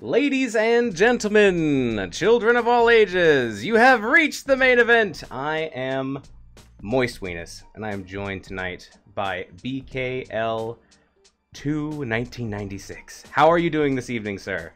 Ladies and gentlemen, children of all ages, you have reached the main event. I am Moist Weenus, and I am joined tonight by BKL21996. How are you doing this evening, sir?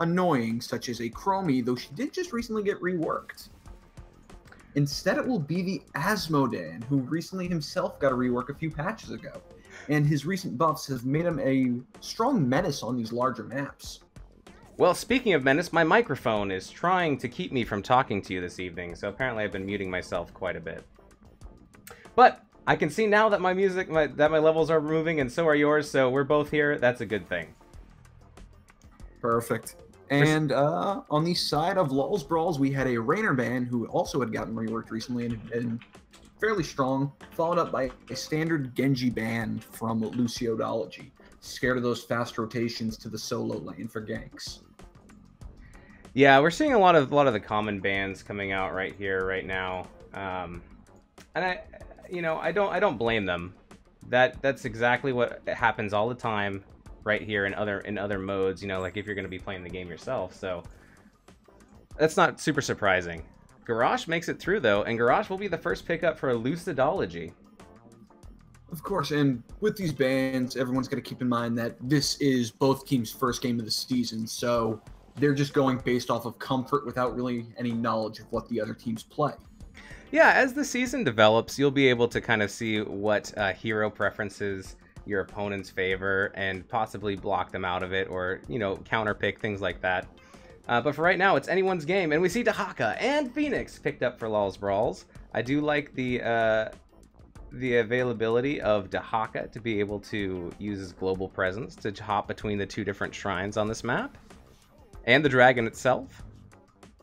annoying, such as a Chromie, though she did just recently get reworked. Instead, it will be the Asmodan, who recently himself got a rework a few patches ago, and his recent buffs have made him a strong menace on these larger maps. Well, speaking of menace, my microphone is trying to keep me from talking to you this evening, so apparently I've been muting myself quite a bit. But I can see now that my levels are moving, and so are yours, so we're both here. That's a good thing. Perfect. And on the side of Lawlz Brawlz, we had a Rainer ban who also had gotten reworked recently and fairly strong, followed up by a standard Genji ban from Luciodology. Scared of those fast rotations to the solo lane for ganks. Yeah, we're seeing a lot of the common bans coming out right here, right now, and I don't blame them. That's exactly what happens all the time right here in other modes. You know, like if you're going to be playing the game yourself. So that's not super surprising. Garrosh makes it through though, and Garrosh will be the first pickup for Luciodology. Of course, and with these bans, everyone's got to keep in mind that this is both teams' first game of the season, so they're just going based off of comfort without really any knowledge of what the other teams play. Yeah, as the season develops, you'll be able to kind of see what hero preferences your opponents favor and possibly block them out of it, or, you know, counterpick, things like that. But for right now, it's anyone's game, and we see Dahaka and Phoenix picked up for Lawlz Brawlz. I do like the availability of Dahaka to be able to use his global presence to hop between the two different shrines on this map, and the dragon itself.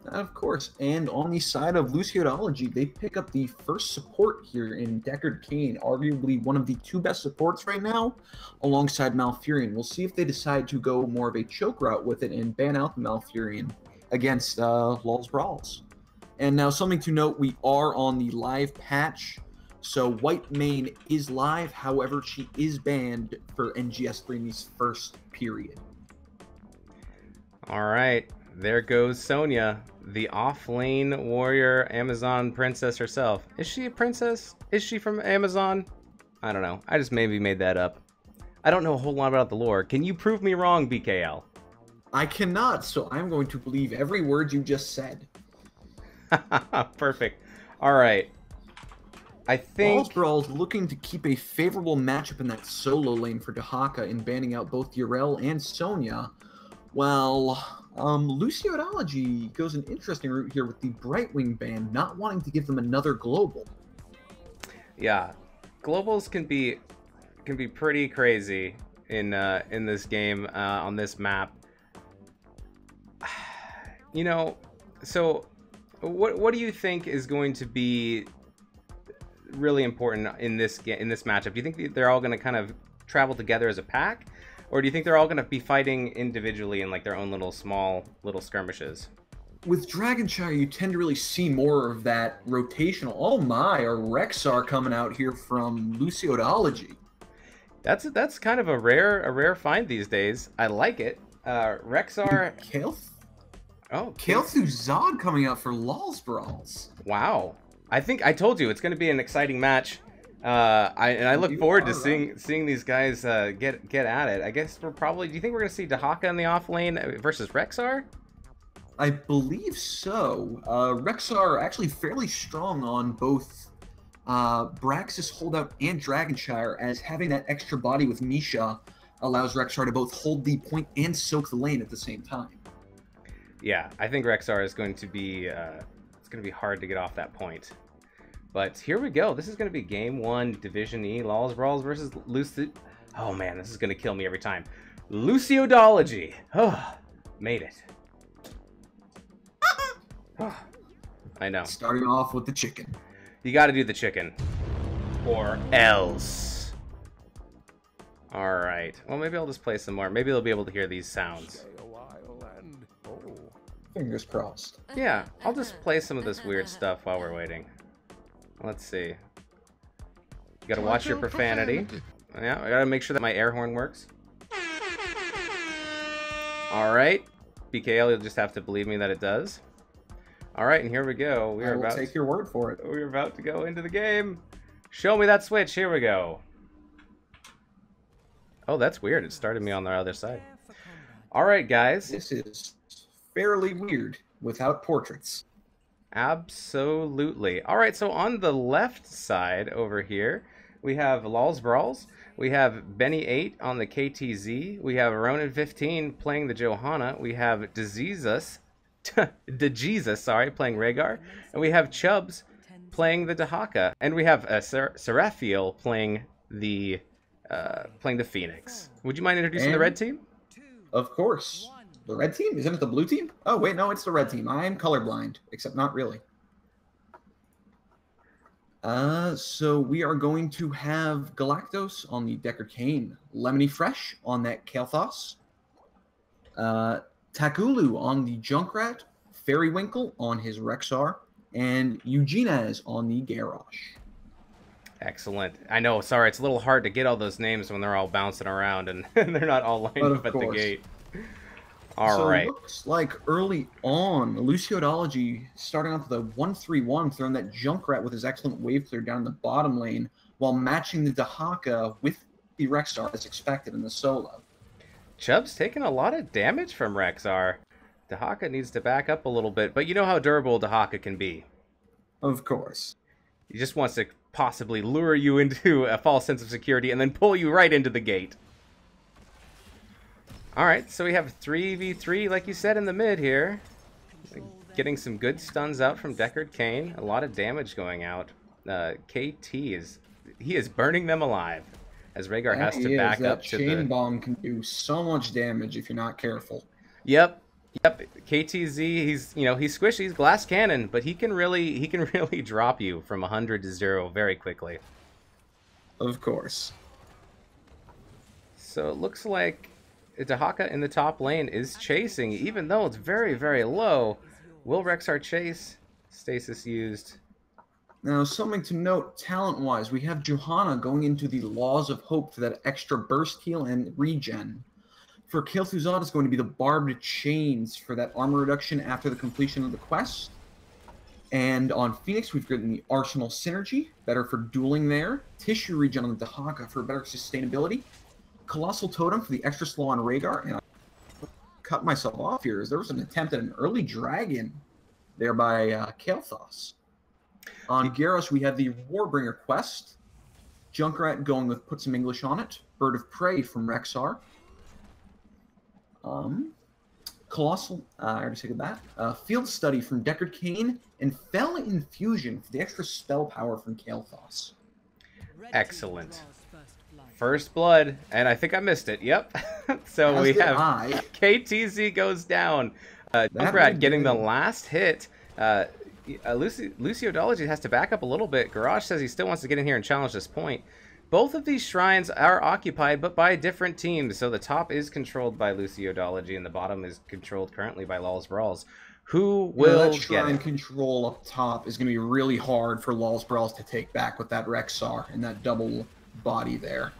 Of course, and on the side of Luciodology, they pick up the first support here in Deckard Cain, arguably one of the two best supports right now, alongside Malfurion. We'll see if they decide to go more of a choke route with it and ban out the Malfurion against Lawlz Brawlz. And now something to note, we are on the live patch, so White Mane is live, however, she is banned for NGS 3 in this first period. Alright, there goes Sonya, the off-lane warrior Amazon princess herself. Is she a princess? Is she from Amazon? I don't know. I just maybe made that up. I don't know a whole lot about the lore. Can you prove me wrong, BKL? I cannot, so I'm going to believe every word you just said. Perfect. Alright. I think Brawlz looking to keep a favorable matchup in that solo lane for Dahaka in banning out both Yrel and Sonya. Well, Luciodology goes an interesting route here with the Brightwing ban, not wanting to give them another global. Yeah, globals can be pretty crazy in this game on this map. You know, so what do you think is going to be really important in this matchup? Do you think they're all going to kind of travel together as a pack, or do you think they're all going to be fighting individually in like their own little skirmishes? With Dragonshire, you tend to really see more of that rotational. Oh my, a Rexar coming out here from Luciodology. That's kind of a rare find these days. I like it. Rexar. Kael'Thuzad Zod coming out for Lawlz Brawlz. Wow. I think I told you it's going to be an exciting match. I look forward to seeing these guys get at it. I guess we're probably. Do you think we're going to see Dahaka in the off lane versus Rexar? I believe so. Rexar actually fairly strong on both Braxis Holdout and Dragonshire, as having that extra body with Misha allows Rexar to both hold the point and soak the lane at the same time. Yeah, I think Rexar is going to be it's going to be hard to get off that point. But here we go. This is going to be Game 1, Division E, Lawlz Brawlz versus Oh man, this is going to kill me every time. Luciodology. Oh, made it. Oh, I know. Starting off with the chicken. You got to do the chicken. Or else. Alright. Well, maybe I'll just play some more. Maybe they'll be able to hear these sounds. Fingers crossed. Yeah, I'll just play some of this weird stuff while we're waiting. Let's see. You gotta watch your profanity. Yeah, I gotta make sure that my air horn works. Alright. BKL, you'll just have to believe me that it does. Alright, and here we go. I will take your word for it. We're about to go into the game. Show me that switch. Here we go. Oh, that's weird. It started me on the other side. Alright, guys. This is fairly weird without portraits. Absolutely. All right, so on the left side over here, we have Lawlz Brawlz. We have Benny 8 on the KTZ. We have Ronin 15 playing the Johanna. We have DeJesus, sorry, playing Rhaegar. And we have Chubbs playing the Dahaka. And we have Seraphiel playing the Phoenix. Would you mind introducing the red team? Of course. The red team? Isn't it the blue team? Oh, wait, no, it's the red team. I am colorblind, except not really. So we are going to have Galactos on the Deckard Cain, Lemony Fresh on that Kael'thas, Takulu on the Junkrat, Fairywinkle on his Rexar, and Eugenez on the Garrosh. Excellent. I know, sorry, it's a little hard to get all those names when they're all bouncing around and they're not all lined up at the gate. All right. Looks like early on, Luciodology starting off with a 1-3-1, throwing that Junkrat with his excellent wave clear down the bottom lane, while matching the Dahaka with the Rexar as expected in the solo. Chubb's taking a lot of damage from Rexar. Dahaka needs to back up a little bit, but you know how durable Dahaka can be. Of course. He just wants to possibly lure you into a false sense of security and then pull you right into the gate. Alright, so we have 3v3, like you said, in the mid here. Getting some good stuns out from Deckard Cain. A lot of damage going out. KT is burning them alive. As Rhaegar has to back up to the... Chain bomb can do so much damage if you're not careful. Yep. KTZ, he's squishy, he's glass cannon, but he can really drop you from 100 to 0 very quickly. Of course. So it looks like Dahaka in the top lane is chasing, even though it's very, very low. Will Rexar chase? Stasis used. Now, something to note talent-wise, we have Johanna going into the Laws of Hope for that extra burst heal and regen. For Kael'thuzad, it's going to be the Barbed Chains for that armor reduction after the completion of the quest. And on Phoenix, we've gotten the Arsenal Synergy, better for dueling there. Tissue regen on the Dahaka for better sustainability. Colossal Totem for the extra slow on Rhaegar. And I cut myself off here as there was an attempt at an early dragon there by Kael'thas. On Garrosh, we have the Warbringer quest. Junkrat going with Put Some English on It. Bird of Prey from Rexar. Colossal, I already said that. Field Study from Deckard Cain. And Fell Infusion for the extra spell power from Kael'thas. Excellent. First blood, and I think I missed it. Yep. So we have KTZ goes down. Junkrat getting the last hit. Luciodology has to back up a little bit. Garage says he still wants to get in here and challenge this point. Both of these shrines are occupied, but by different teams. So the top is controlled by Luciodology, and the bottom is controlled currently by Lawlz Brawlz. Who will that shrine control up top is going to be really hard for Lawlz Brawlz to take back with that Rexar and that double body there.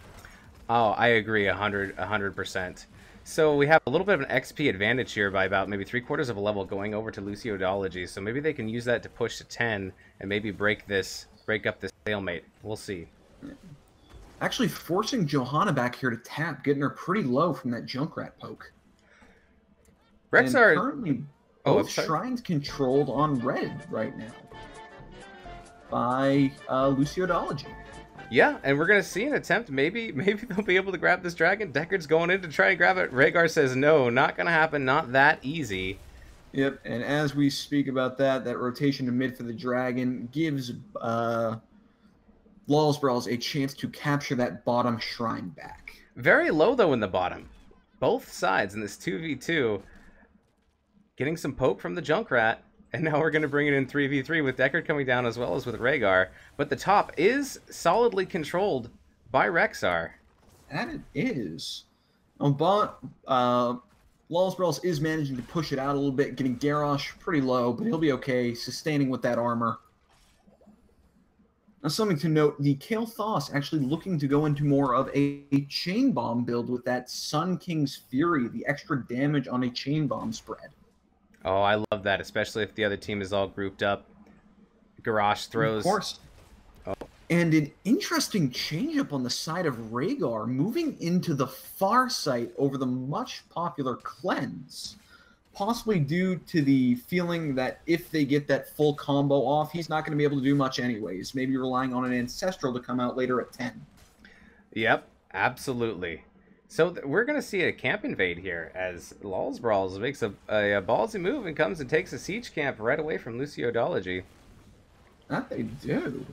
Oh, I agree 100%. So we have a little bit of an XP advantage here by about maybe 3/4 of a level going over to Luciodology. So maybe they can use that to push to 10 and maybe break up this stalemate. We'll see. Actually forcing Johanna back here to tap, getting her pretty low from that Junkrat poke. Rexar currently both shrines controlled on red right now by Luciodology. Yeah, and we're going to see an attempt. Maybe they'll be able to grab this dragon. Deckard's going in to try and grab it. Rhaegar says, no, not going to happen. Not that easy. Yep, and as we speak about that rotation to mid for the dragon gives Lawlz Brawlz a chance to capture that bottom shrine back. Very low, though, in the bottom. Both sides in this 2v2. Getting some poke from the Junkrat. And now we're going to bring it in 3v3 with Deckard coming down as well as with Rhaegar. But the top is solidly controlled by Rexar. That it is. Lawlz Brawlz is managing to push it out a little bit, getting Garrosh pretty low, but he'll be okay, sustaining with that armor. Now, something to note, the Kael'thas actually looking to go into more of a chain bomb build with that Sun King's Fury, the extra damage on a chain bomb spread. Oh, I love that, especially if the other team is all grouped up. Garrosh throws. Of course. Oh. And an interesting change-up on the side of Rhaegar, moving into the far site over the much popular Cleanse. possibly due to the feeling that if they get that full combo off, he's not going to be able to do much anyways. Maybe relying on an Ancestral to come out later at 10. Yep, absolutely. So we're going to see a camp invade here as Brawlz makes a ballsy move and comes and takes a siege camp right away from Luciodology. That they do.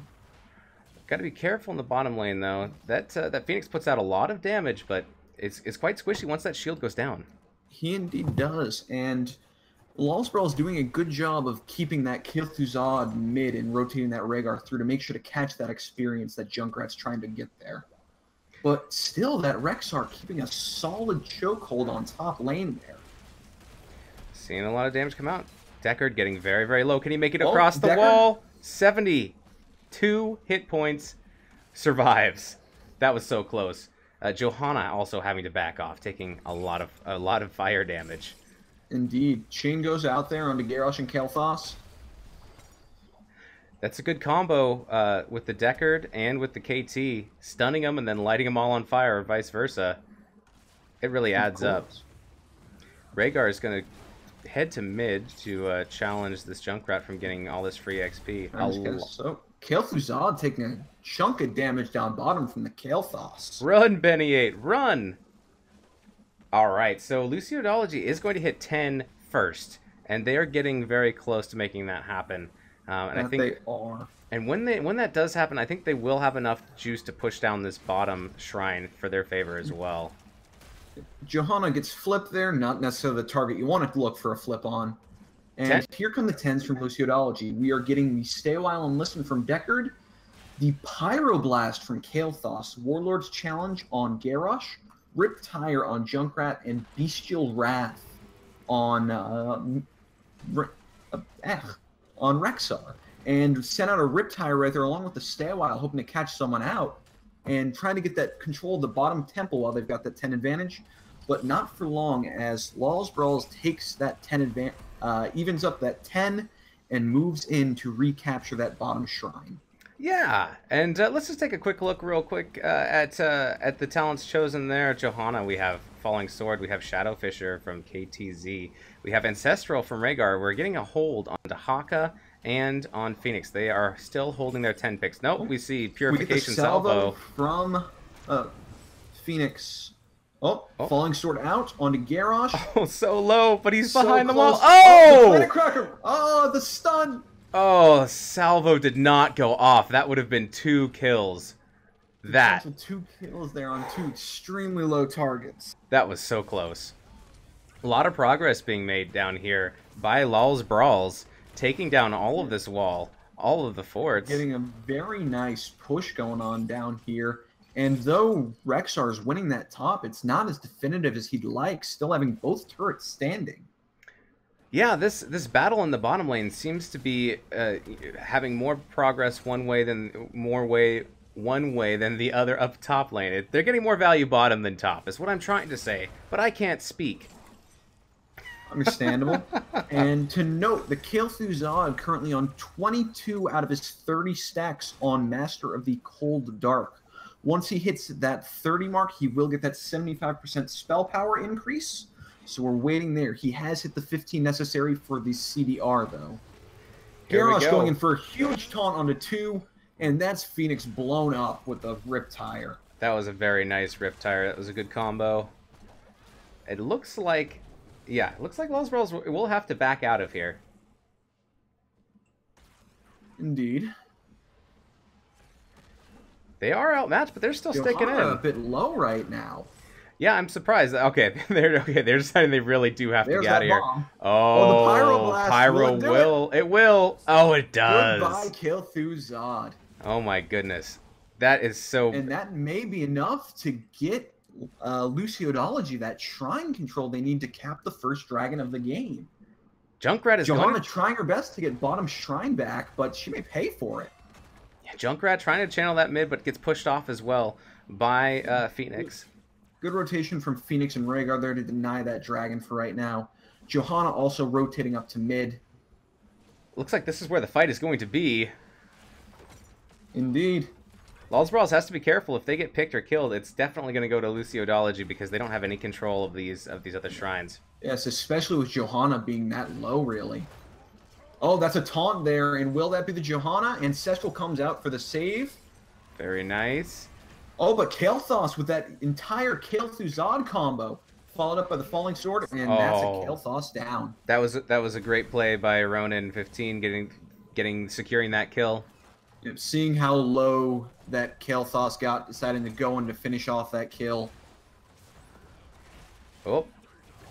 Got to be careful in the bottom lane, though. That Phoenix puts out a lot of damage, but it's quite squishy once that shield goes down. He indeed does, and Lawlz is doing a good job of keeping that Kel'Thuzad mid and rotating that Rhaegar through to make sure to catch that experience that Junkrat's trying to get there. But still, that Rexar keeping a solid chokehold on top lane there. Seeing a lot of damage come out. Deckard getting very, very low. Can he make it across the wall? 72 hit points. Survives. That was so close. Johanna also having to back off, taking a lot of fire damage. Indeed. Chain goes out there onto Garrosh and Kael'thas. That's a good combo with the Deckard and with the KT. Stunning them and then lighting them all on fire, or vice versa. It really adds up. Rhaegar is going to head to mid to challenge this Junkrat from getting all this free XP. So Kel'Thuzad taking a chunk of damage down bottom from the Kael'thas. Run, Benny 8, run! Alright, so Luciodology is going to hit 10 first, and they are getting very close to making that happen. And I think they are. And when that does happen, I think they will have enough juice to push down this bottom shrine for their favor as well. Johanna gets flipped there, not necessarily the target you want to look for a flip on. And here come the 10s from Luciodology. We are getting the Stay a While and Listen from Deckard, the Pyroblast from Kael'thas, Warlord's Challenge on Garrosh, Riptire on Junkrat, and Bestial Wrath on Rexar. And sent out a Riptire right there along with the Stay a While, hoping to catch someone out and trying to get that control of the bottom temple while they've got that 10 advantage. But not for long, as Brawlz takes that 10 advantage, evens up that 10 and moves in to recapture that bottom shrine. Yeah, and let's just take a quick look real quick at the talents chosen there. Johanna, we have Falling Sword, we have Shadow Fisher from KTZ, we have Ancestral from Rhaegar. We're getting a hold on Dahaka and on Phoenix. They are still holding their 10 picks. Nope, we see Purification Salvo from Phoenix. Oh, Falling Sword out onto Garrosh. Oh, so low, but he's behind the wall. Oh! The Cracker! Oh, the stun! Oh, Salvo did not go off. That would have been 2 kills. That. 2 kills there on 2 extremely low targets. That was so close. A lot of progress being made down here by Brawlz, taking down all of this wall, all of the forts. Getting a very nice push going on down here. And though Rexar is winning that top, it's not as definitive as he'd like, still having both turrets standing. Yeah, this battle in the bottom lane seems to be having more progress one way than the other up top lane. They're getting more value bottom than top, is what I'm trying to say, but I can't speak. Understandable. And to note, the Kel'Thuzad currently on 22 out of his 30 stacks on Master of the Cold Dark. Once he hits that 30 mark, he will get that 75% spell power increase. So we're waiting there. He has hit the 15 necessary for the CDR, though. Garrosh going in for a huge taunt onto 2, and that's Phoenix blown up with a Riptire. That was a very nice Riptire. That was a good combo. It looks like... Yeah, it looks like Lawlz will have to back out of here. Indeed. They are outmatched, but they're still sticking in. A bit low right now. Yeah, I'm surprised. Okay, they're deciding they really do have to get out of here. Bomb. Oh, the Pyroblast. Pyro it will. Oh, it does. Goodbye, Kel'Thuzad. Oh my goodness. That is so... And that may be enough to get Luciodology that shrine control they need to cap the first dragon of the game. Junkrat is Johanna trying her best to get bottom shrine back, but she may pay for it. Yeah, Junkrat trying to channel that mid, but gets pushed off as well by Phoenix. Good rotation from Phoenix and Rhaegar there to deny that dragon for right now. Johanna also rotating up to mid. Looks like this is where the fight is going to be. Indeed. Brawlz has to be careful. If they get picked or killed, it's definitely going to go to Luciodology because they don't have any control of these other shrines. Yes, especially with Johanna being that low, really. Oh, that's a taunt there, and will that be the Johanna? Ancestral comes out for the save. Very nice. Oh, but Kael'thas with that entire Kael'Thuzad combo, followed up by the Falling Sword, and that's a Kael'thas down. That was a great play by Ronin15, securing that kill. Seeing how low that Kael'thas got, deciding to go in to finish off that kill. Oh,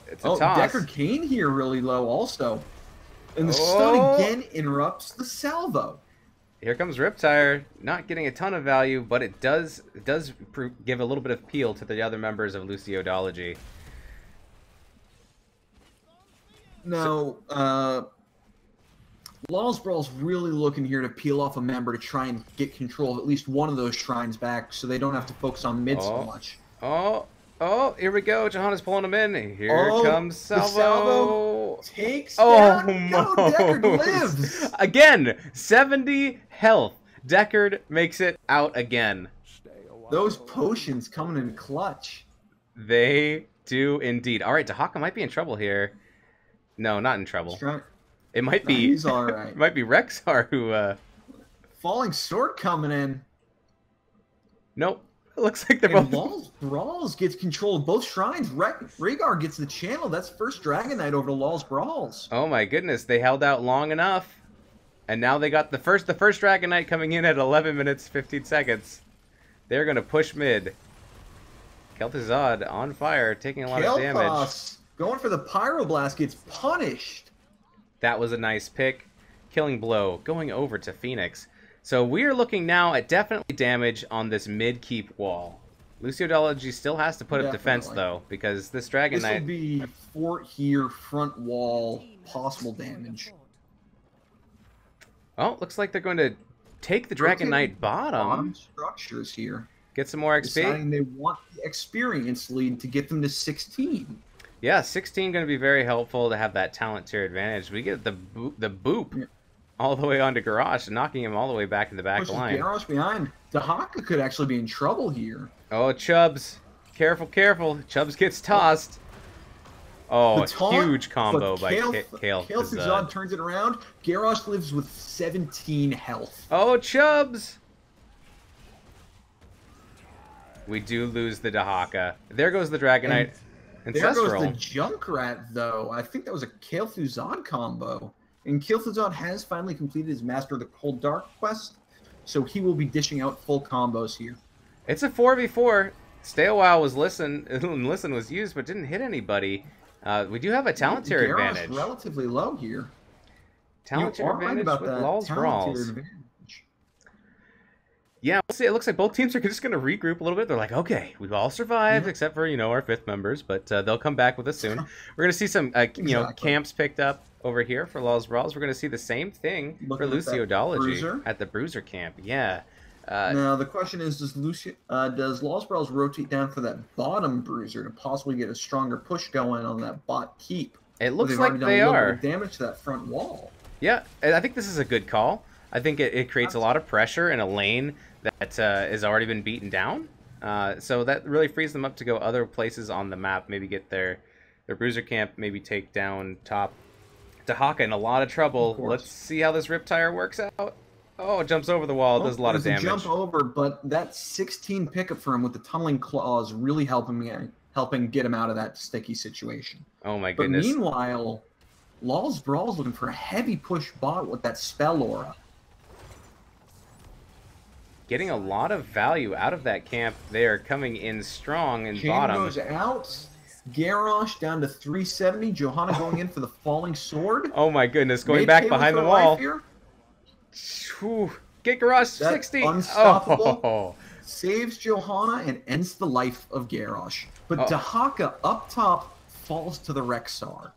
it's a toss. Deckard Cain here really low also. And the stun again interrupts the salvo. Here comes Riptire, not getting a ton of value, but it does give a little bit of appeal to the other members of Luciodology. No, Lawlz really looking here to peel off a member to try and get control of at least one of those shrines back so they don't have to focus on mid so much. Oh, here we go. Johanna's pulling him in. Here comes Salvo. Takes down. No. Deckard lives. Again, 70 health. Deckard makes it out again. Those potions coming in clutch. They do indeed. All right, Dahaka might be in trouble here. No, not in trouble. It might be. He's all right. It might be Rexar who. Falling Sword coming in. Nope. It looks like they're both. Brawlz gets control of both shrines. Rhaegar gets the channel. That's first Dragon Knight over to Brawlz. Oh my goodness, they held out long enough, and now they got the first Dragon Knight coming in at 11 minutes 15 seconds. They're gonna push mid. Kael'Thuzad on fire, taking a lot of damage. Going for the Pyroblast gets punished. That was a nice pick. Killing blow going over to Phoenix. So we are looking now at definitely damage on this mid-keep wall. Luciodology still has to put up defense, though, because this Dragon Knight... This will be fort here, front wall, possible damage. Oh, looks like they're going to take the Dragon Knight bottom. Structures here. Get some more XP. Deciding they want the experience lead to get them to 16. Yeah, 16 going to be very helpful to have that talent tier advantage. We get the boop all the way onto Garrosh, knocking him all the way back in the back line. Garrosh behind. Dahaka could actually be in trouble here. Oh, Chubbs. Careful, careful. Chubbs gets tossed. Oh, huge combo by Kael'Thuzad. Kael'Thuzad turns it around. Garrosh lives with 17 health. Oh, Chubbs. We do lose the Dahaka. There goes the Dragon Knight. Ancestral. There goes the Junkrat, though. I think that was a Kael'Thuzad combo. And Kael'Thuzad has finally completed his Master of the Cold Dark quest, so he will be dishing out full combos here. It's a 4v4. Stay a while was listen was used, but didn't hit anybody. We do have a talent tier advantage. Relatively low here. Talent tier advantage with Brawlz. Yeah, we'll see. It looks like both teams are just going to regroup a little bit. They're like, okay, we've all survived except for our 5th members, but they'll come back with us soon. We're going to see some camps picked up over here for Brawlz. We're going to see the same thing for Luciodology at the Bruiser camp. Yeah. Now the question is, does Brawlz rotate down for that bottom Bruiser to possibly get a stronger push going on that bot keep? It looks like they are. Damage to that front wall. Yeah, I think this is a good call. I think it creates a lot of pressure in a lane that has already been beaten down. So that really frees them up to go other places on the map. Maybe get their Bruiser camp, maybe take down top. Dahaka in a lot of trouble. Let's see how this Riptire works out. Oh, it jumps over the wall. Does a lot of damage. Jump over, but that 16 pickup for him with the tunneling claws really helping get him out of that sticky situation. Oh my goodness. But meanwhile, Brawlz looking for a heavy push bot with that spell aura. Getting a lot of value out of that camp. They are coming in strong in bottom. Goes out. Garrosh down to 370. Johanna going in for the Falling Sword. Oh my goodness, going back behind the wall. Get Garrosh 60. Unstoppable. Oh. Saves Johanna and ends the life of Garrosh. But Dahaka up top falls to the Rexar.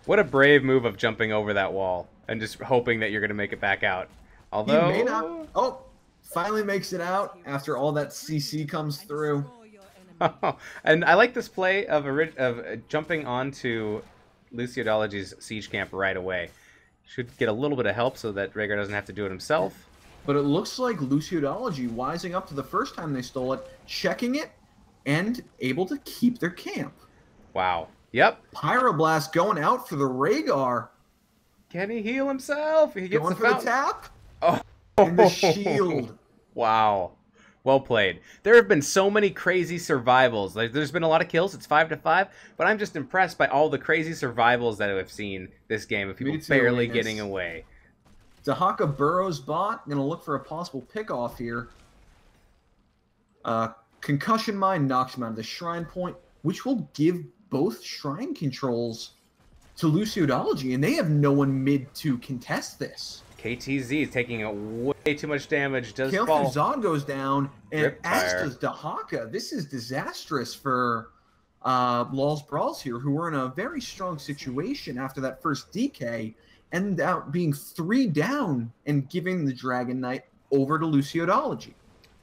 What a brave move of jumping over that wall and just hoping that you're going to make it back out. Although... He may not... Oh, finally makes it out after all that CC comes through. And I like this play of jumping onto Luciodology's siege camp right away. Should get a little bit of help so that Rhaegar doesn't have to do it himself. But it looks like Luciodology wising up to the first time they stole it, checking it, and able to keep their camp. Wow. Yep. Pyroblast going out for the Rhaegar. Can he heal himself? He gets Going the for the fountain. tap. Oh. And the shield. Wow. Well played. There have been so many crazy survivals. Like, there's been a lot of kills. It's 5-5, but I'm just impressed by all the crazy survivals that I've seen this game of people barely getting away. Dahaka burrows bot. Going to look for a possible pickoff here. Concussion Mine knocks him out of the Shrine Point, which will give both Shrine controls to Luciodology, and they have no one mid to contest this. KTZ is taking way too much damage. Does Kale fall. Zod goes down, and as Riptire. does Dahaka. This is disastrous for Lawlz Brawlz here, who were in a very strong situation after that first DK, ended up being 3 down and giving the Dragon Knight over to Luciodology.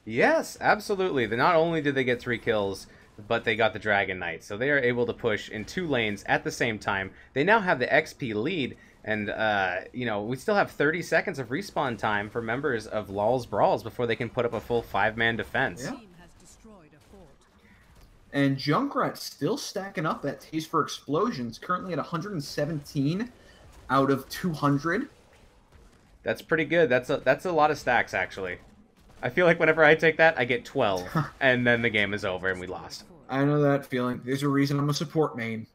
Yes, absolutely. Not only did they get 3 kills, but they got the Dragon Knight. So they are able to push in 2 lanes at the same time. They now have the XP lead. And, you know, we still have 30 seconds of respawn time for members of Lawlz Brawlz before they can put up a full 5-man defense. Yeah. And Junkrat still stacking up that taste for explosions, currently at 117 out of 200. That's pretty good. That's a lot of stacks, actually. I feel like whenever I take that, I get 12, and then the game is over and we lost. I know that feeling. There's a reason I'm a support main.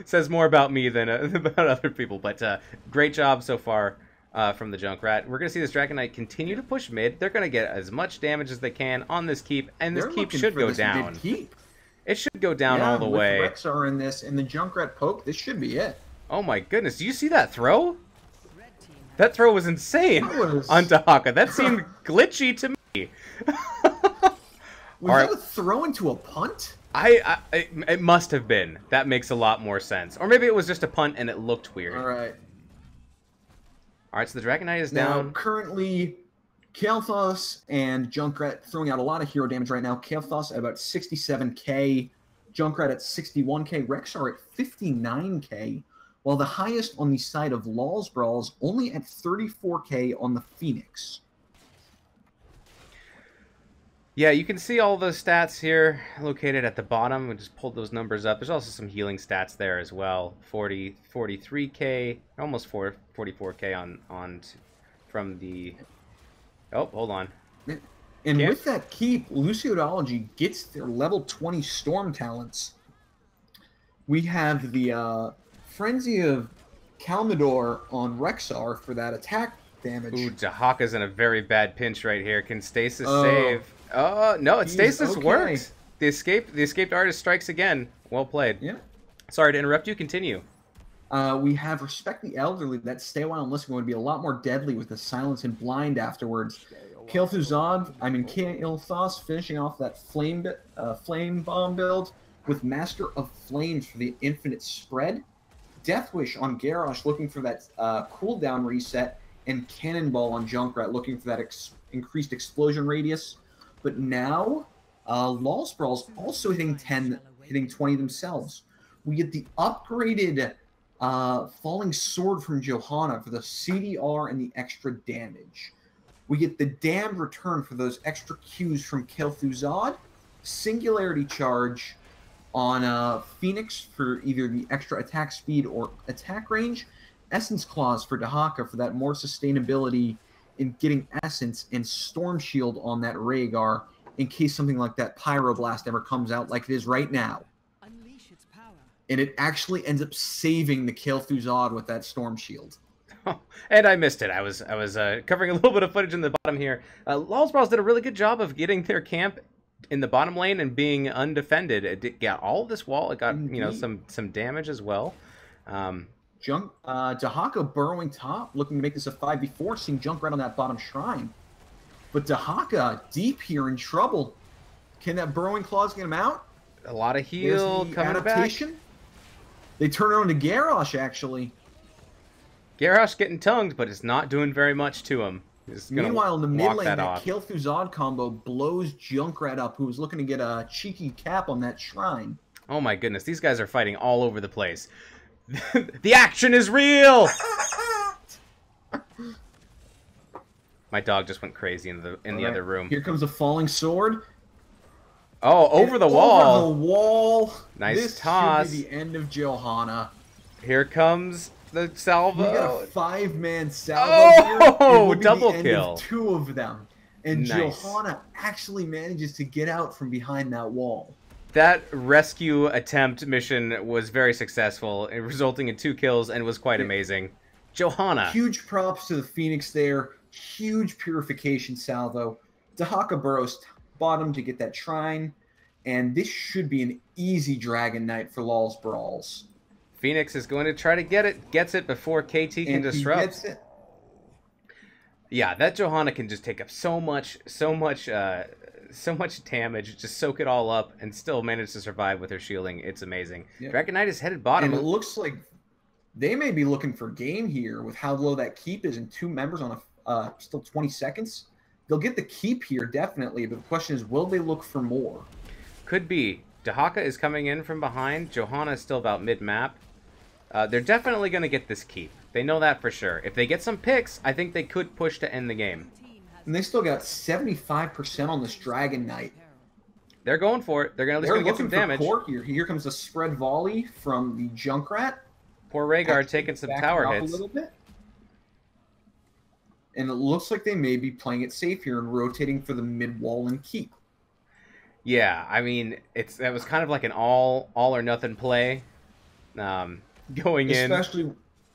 Says more about me than about other people, but great job so far from the Junkrat. We're going to see this Dragon Knight continue to push mid. They're going to get as much damage as they can on this keep, and this keep should go down. It should go down all the way. With Rexar in this, and the Junkrat poke, this should be it. Oh my goodness, do you see that throw? That throw was insane on Dahaka. That seemed glitchy to me. Was that a throw into a punt? It must have been. That makes a lot more sense. Or maybe it was just a punt and it looked weird. All right. All right, so the Dragon Knight is now, down. Currently, Kael'thas and Junkrat throwing out a lot of hero damage right now. Kael'thas at about 67k, Junkrat at 61k, Rexar at 59k, while the highest on the side of Lawlz Brawlz only at 34k on the Phoenix. Yeah, you can see all the stats here located at the bottom. We just pulled those numbers up. There's also some healing stats there as well. 43k, almost 44k on from the... Oh, hold on. And with that keep, Luciodology gets their level 20 Storm talents. We have the Frenzy of Kalmador on Rexar for that attack damage. Ooh, Dahaka's in a very bad pinch right here. Can Stasis save? Oh, no, Stasis worked. The escaped artist strikes again. Well played. Yeah. Sorry to interrupt you. Continue. We have Respect the Elderly. That Stay a While and Listen going to be a lot more deadly with the Silence and Blind afterwards. Kael'thas finishing off that flame bomb build with Master of Flames for the infinite spread. Death Wish on Garrosh looking for that cooldown reset, and Cannonball on Junkrat looking for that increased explosion radius. But now, Lawlz Brawlz also hitting 20 themselves. We get the upgraded Falling Sword from Johanna for the CDR and the extra damage. We get the Damned return for those extra Qs from Kael'thas, Singularity Charge on Phoenix for either the extra attack speed or attack range, Essence Claws for Dahaka for that more sustainability in getting Essence, and Storm Shield on that Rhaegar in case something like that Pyroblast ever comes out like it is right now. And it actually ends up saving the Kael'thas with that Storm Shield. And I missed it. I was covering a little bit of footage in the bottom here. Lawlz Brawlz did a really good job of getting their camp in the bottom lane and being undefended. It got all of this wall. It got some damage as well. Dahaka burrowing top, looking to make this a 5v4, seeing Junkrat on that bottom shrine. But Dahaka deep here in trouble. Can that burrowing claws get him out? A lot of heal coming adaptation back. They turn it on to Garrosh, actually. Garrosh getting tongued, but it's not doing very much to him. Meanwhile, in the mid lane, that Kael'thas combo blows Junkrat up, who was looking to get a cheeky cap on that shrine. Oh my goodness, these guys are fighting all over the place. The action is real! My dog just went crazy in the other room. Here comes a falling sword. Oh, over the wall. Over the wall. Nice this toss. Should be the end of Johanna. Here comes the salvo. We got a 5-man salvo here. Oh, double kill. 2 of them. And nice. Johanna actually manages to get out from behind that wall. That rescue attempt mission was very successful, resulting in 2 kills, and was quite amazing. Johanna. Huge props to the Phoenix there. Huge purification salvo. Dahaka burrows bottom to get that shrine. And this should be an easy Dragon Knight for Lawlz Brawlz. Phoenix is going to try to get it. Gets it before KT can disrupt. He gets it. Yeah, that Johanna can just take up so much damage, just soak it all up, and still manage to survive with her shielding. It's amazing. Yep. Dragon Knight is headed bottom. And it looks like they may be looking for game here with how low that keep is and 2 members on a still 20 seconds. They'll get the keep here, definitely, but the question is, will they look for more? Could be. Dahaka is coming in from behind. Johanna is still about mid-map. They're definitely going to get this keep. They know that for sure. If they get some picks, I think they could push to end the game. And they still got 75% on this Dragon Knight. They're going for it. They're at least going to get some damage. Here comes a spread volley from the Junkrat. Poor Rhaegar taking some tower hits. A little bit. And it looks like they may be playing it safe here and rotating for the mid-wall and keep. Yeah, I mean, that was kind of like an all or nothing play. Going in. Especially,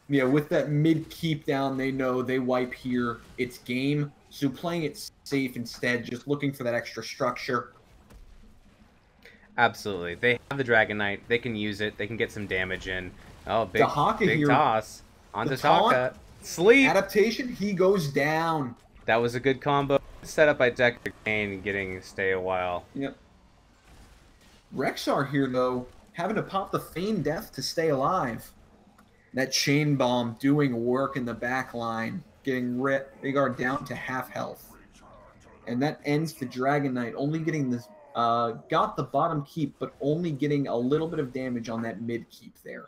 with that mid-keep down, they know they wipe here. It's game. So playing it safe instead, just looking for that extra structure. Absolutely. They have the Dragon Knight. They can use it. They can get some damage in. Oh, big here, toss. On Dahaka. Sleep. Adaptation, he goes down. That was a good combo. Set up by Decker Kane getting stay a while. Yep. Rexar here, though, having to pop the feign death to stay alive. That chain bomb doing work in the back line, getting Rhaegar down to half health. And that ends the Dragon Knight, only getting this, got the bottom keep, but only getting a little bit of damage on that mid keep there.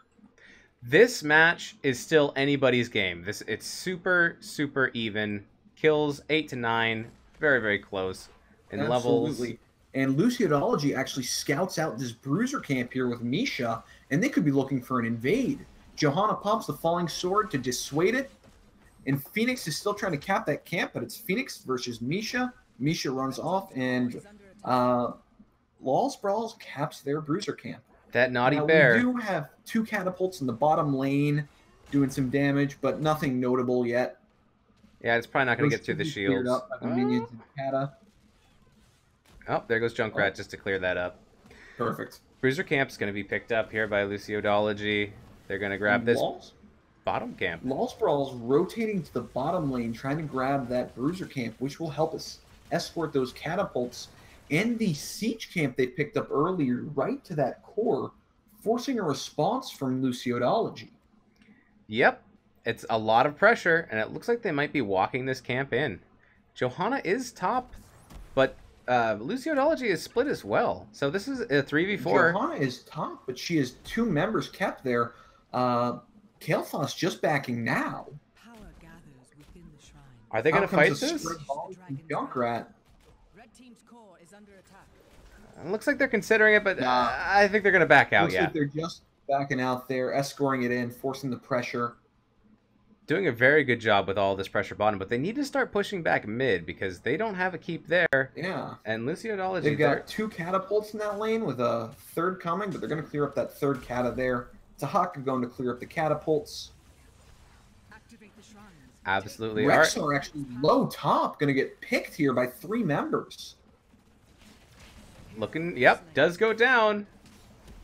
This match is still anybody's game. It's super even. Kills 8 to 9, very, very close. And absolutely. Levels. And Luciodology actually scouts out this bruiser camp here with Misha, and they could be looking for an invade. Johanna pops the falling sword to dissuade it, and Phoenix is still trying to cap that camp, but it's Phoenix versus Misha. Misha runs off, and Lawlz Brawlz caps their bruiser camp. That naughty bear. We do have 2 catapults in the bottom lane doing some damage, but nothing notable yet. Yeah, it's probably not going to get through the shields. Up by the minions and Kata. Oh, there goes Junkrat just to clear that up. Perfect. Bruiser camp's going to be picked up here by Luciodology. They're going to grab this bottom camp. Lawlz Brawlz rotating to the bottom lane, trying to grab that bruiser camp, which will help us escort those catapults and the siege camp they picked up earlier right to that core, forcing a response from Luciodology. Yep. It's a lot of pressure, and it looks like they might be walking this camp in. Johanna is top, but Luciodology is split as well. So this is a 3v4. Johanna is top, but she has 2 members kept there. Kael'thas just backing now. Are they going to fight this? Junkrat. It looks like they're considering it, but I think they're going to back out. Looks like they're just backing out there, escorting it in, forcing the pressure. Doing a very good job with all this pressure bottom, but they need to start pushing back mid because they don't have a keep there. Yeah. And Luciodology, they've got 2 catapults in that lane with a 3rd coming, but they're going to clear up that 3rd cata there. Dahaka going to clear up the catapults. Absolutely. Rexar actually low top, going to get picked here by 3 members. Looking, yep, does go down.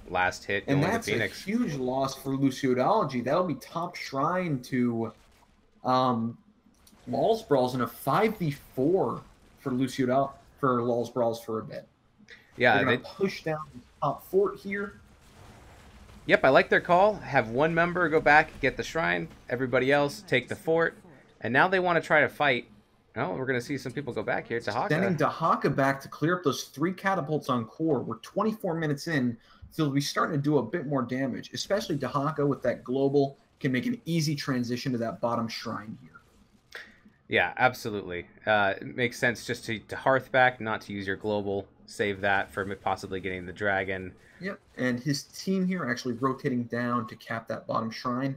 Last hit going and that's to Phoenix. A huge loss for Luciodology. That'll be top shrine to Lawlz Brawlz in a 5v4 for Lawlz Brawlz for a bit. Yeah, they're gonna push down the top fort here. Yep, I like their call. Have 1 member go back, get the shrine. Everybody else take the fort. And now they want to try to fight. Oh, we're going to see some people go back here. Dahaka. Sending Dahaka back to clear up those 3 catapults on core. We're 24 minutes in. So they'll be starting to do a bit more damage, especially Dahaka with that global can make an easy transition to that bottom shrine here. Yeah, absolutely. It makes sense just to hearth back, not to use your global. Save that for possibly getting the dragon. Yep, and his team here actually rotating down to cap that bottom shrine.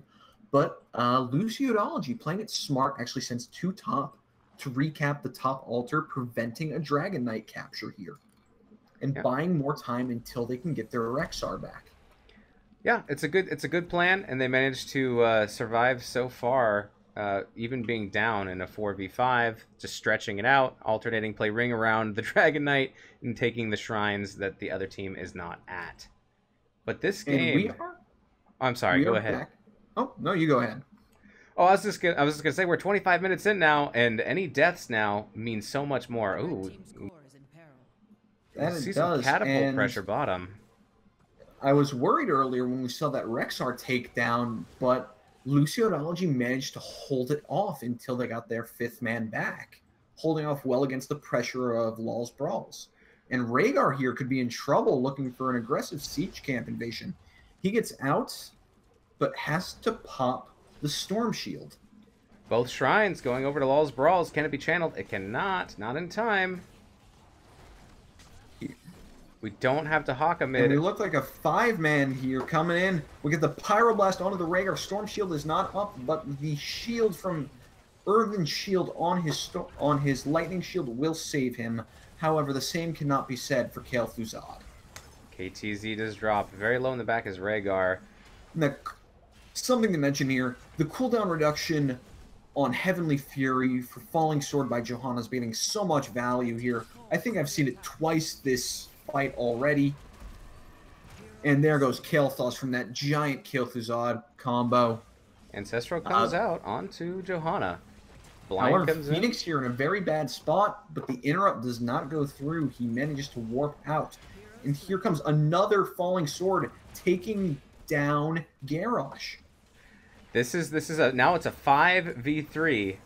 But Luciodology, playing it smart, actually sends 2 top to recap the top altar, preventing a Dragon Knight capture here. And Yeah. buying more time until they can get their Rexar back. Yeah, it's a good plan, and they managed to survive so far, even being down in a 4v5, just stretching it out, alternating play ring around the Dragon Knight, and taking the shrines that the other team is not at. But this game, And we are. I'm sorry, go ahead. Back. Oh no, you go ahead. Oh, I was just gonna say we're 25 minutes in now, and any deaths now mean so much more. Ooh, That see it some does. catapult And pressure bottom. I was worried earlier when we saw that Rexar takedown, but Luciodology managed to hold it off until they got their 5th man back, holding off well against the pressure of Lawlz Brawlz. And Rhaegar here could be in trouble looking for an aggressive siege camp invasion. He gets out, but has to pop the Storm Shield. Both shrines going over to Lawlz Brawlz. Can it be channeled? It cannot. Not in time. We don't have to hawk a mid. And we look like a 5-man here coming in. We get the Pyroblast onto the Rhaegar. Storm Shield is not up, but the shield from Earthen Shield on his Lightning Shield will save him. However, the same cannot be said for Kael'Thuzad. KTZ does drop. Very low in the back is Rhaegar. Now, something to mention here, the cooldown reduction on Heavenly Fury for Falling Sword by Johanna is getting so much value here. I think I've seen it twice this fight already. And there goes Kael'Thas from that giant Kael'Thuzad combo. Ancestral comes out onto Johanna. Blind However, comes Phoenix here in a very bad spot, but the interrupt does not go through. He manages to warp out. And here comes another Falling Sword taking down Garrosh. Now it's a 5v3.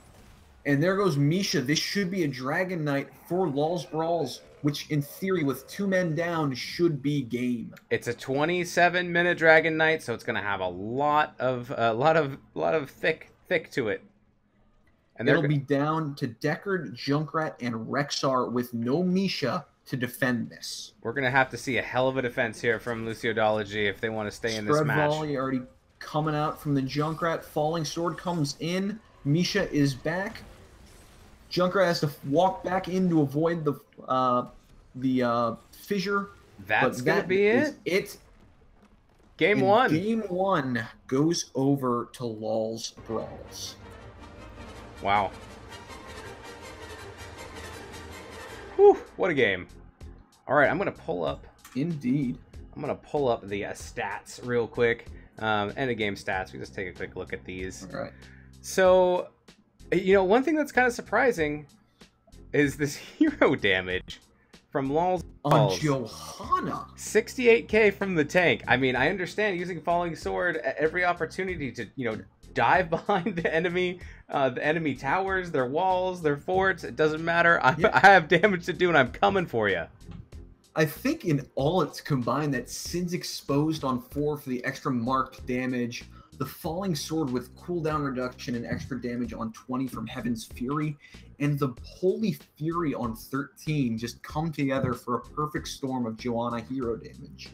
And there goes Misha. This should be a Dragon Knight for Lawlz Brawlz, which in theory with 2 men down should be game. It's a 27-minute Dragon Knight, so it's going to have a lot of thick to it. And it'll be down to Deckard, Junkrat, and Rexar with no Misha to defend this. We're going to have to see a hell of a defense here from Luciodology if they want to stay in this match. Volley already coming out from the Junkrat. Falling Sword comes in. Misha is back. Junkrat has to walk back in to avoid the fissure. That's going to be it. Game 1. Game 1 goes over to Lawlz Brawlz. Wow. Whew, what a game. All right, I'm going to pull up. Indeed. I'm going to pull up the stats real quick. End of game stats. We just take a quick look at these. All right. So, one thing that's kind of surprising is this hero damage from Lawlz on Johanna. 68k from the tank. I mean, I understand using Falling Sword at every opportunity to, dive behind the enemy towers, their walls, their forts. It doesn't matter. I have damage to do, and I'm coming for you. I think in all it's combined that Sin's exposed on 4 for the extra marked damage, the Falling Sword with cooldown reduction and extra damage on 20 from Heaven's Fury, and the Holy Fury on 13 just come together for a perfect storm of Johanna hero damage.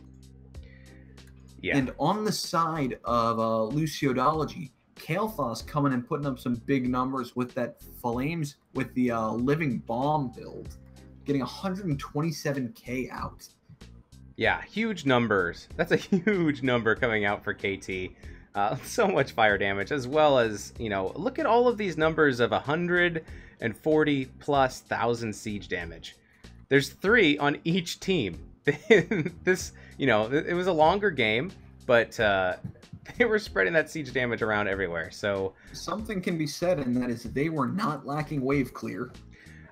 Yeah. And on the side of Luciodology, Kael'Thas coming and putting up some big numbers with that Flames, with the Living Bomb build, getting 127k out. Yeah, huge numbers. That's a huge number coming out for KT. So much fire damage, as well as, look at all of these numbers of 140,000+ siege damage. There's 3 on each team. This, it was a longer game, but they were spreading that siege damage around everywhere. So something can be said, and that is they were not lacking wave clear.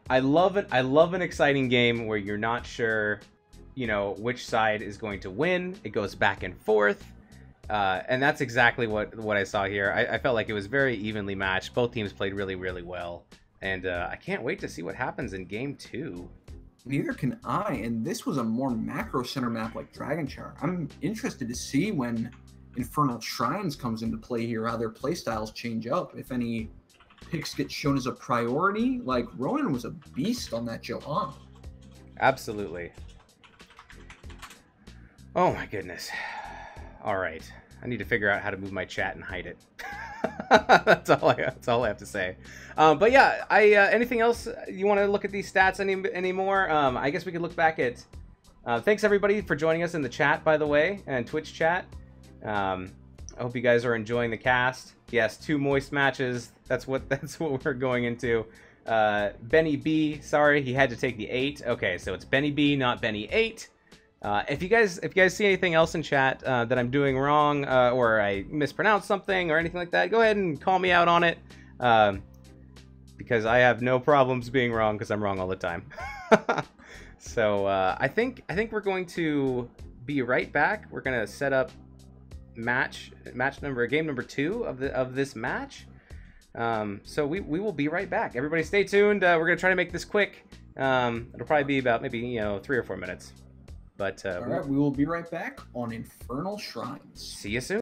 I love it. I love an exciting game where you're not sure, which side is going to win. It goes back and forth. And that's exactly what I saw here. I felt like it was very evenly matched. Both teams played really, really well. And I can't wait to see what happens in Game 2. Neither can I. And this was a more macro center map like Dragon Char. I'm interested to see when Infernal Shrines comes into play here, how their playstyles change up, if any picks get shown as a priority, like Ronan was a beast on that Johan. Absolutely. Oh my goodness. All right. I need to figure out how to move my chat and hide it. That's all I have to say. But yeah, anything else you want to look at these stats anymore? I guess we could look back at. Thanks everybody for joining us in the chat, by the way, and Twitch chat. I hope you guys are enjoying the cast. Yes, 2 moist matches. That's what we're going into. Benny B, sorry, he had to take the 8. Okay, so it's Benny B, not Benny 8. If you guys see anything else in chat that I'm doing wrong, or I mispronounced something or anything like that, go ahead and call me out on it. Because I have no problems being wrong, because I'm wrong all the time. So I think we're going to be right back. We're gonna set up game number 2 of this match. So we will be right back. Everybody stay tuned. We're gonna try to make this quick. It'll probably be about maybe 3 or 4 minutes. But all right, we will be right back on Infernal Shrines. See you soon.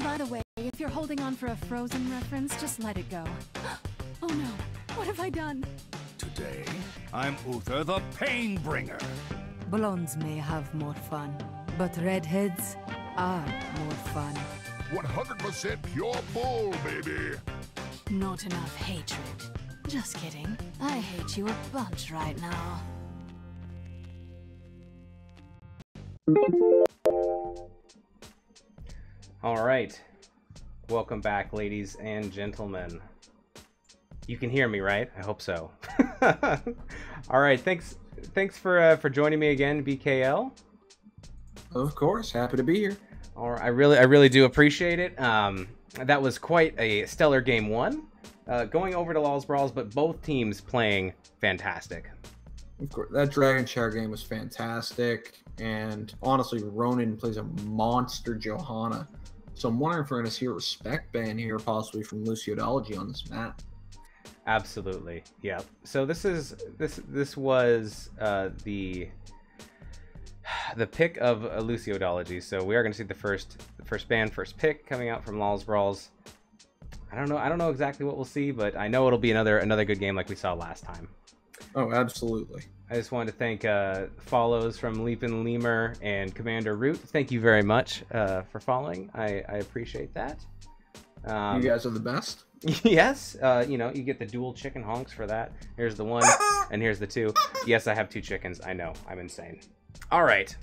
By the way, if you're holding on for a Frozen reference, just let it go. Oh no, what have I done? Today, I'm Uther the Painbringer. Blondes may have more fun, but redheads are more fun. 100% pure bull, baby. Not enough hatred. Just kidding. I hate you a bunch right now. All right, welcome back, ladies and gentlemen. You can hear me, right? I hope so. All right, thanks for joining me again, BKL. Of course, happy to be here. All right, I really do appreciate it. That was quite a stellar game one. Going over to Lawlz Brawlz, but both teams playing fantastic. Of course, that Dragon Shower game was fantastic, and honestly, Ronan plays a monster Johanna. So I'm wondering if we're going to see a respect ban here, possibly from Luciodology on this map. Absolutely, yeah. So this was the pick of Luciodology. So we are going to see the first ban, first pick coming out from Lawlz Brawlz. I don't know exactly what we'll see, but I know it'll be another good game like we saw last time. Oh, absolutely. I just wanted to thank follows from Leapin' Lemur and Commander Root. Thank you very much for following. I appreciate that. You guys are the best. Yes, you know, you get the dual chicken honks for that. Here's the one, and here's the two. Yes, I have 2 chickens. I know, I'm insane. All right.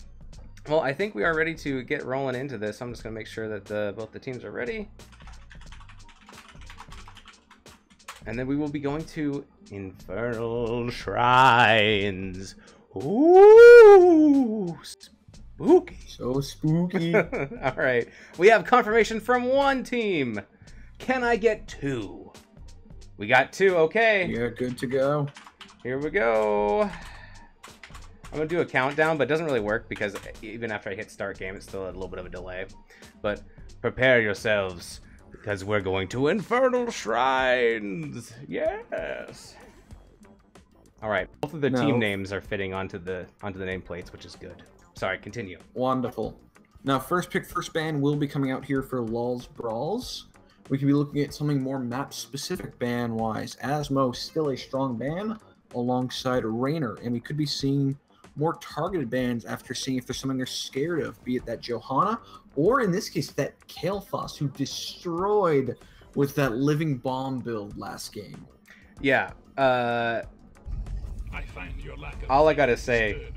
Well, I think we are ready to get rolling into this. I'm just going to make sure that both the teams are ready. And then we will be going to Infernal Shrines. Ooh, spooky. So spooky. All right. We have confirmation from 1 team. Can I get 2? We got 2. Okay. Yeah, good to go. Here we go. I'm going to do a countdown, but it doesn't really work because even after I hit start game, it's still a little bit of a delay. But prepare yourselves, because we're going to Infernal Shrines. Yes. All right. Both of the team names are fitting onto the nameplates, which is good. Sorry, continue. Wonderful. Now, first pick, first ban will be coming out here for Lawlz Brawlz. We could be looking at something more map-specific ban-wise. Asmo, still a strong ban, alongside Raynor. And we could be seeing more targeted bans after seeing if there's something they're scared of, be it that Johanna, or in this case, that Kael'thas, who destroyed with that living bomb build last game. Yeah. I find your lack of all I gotta say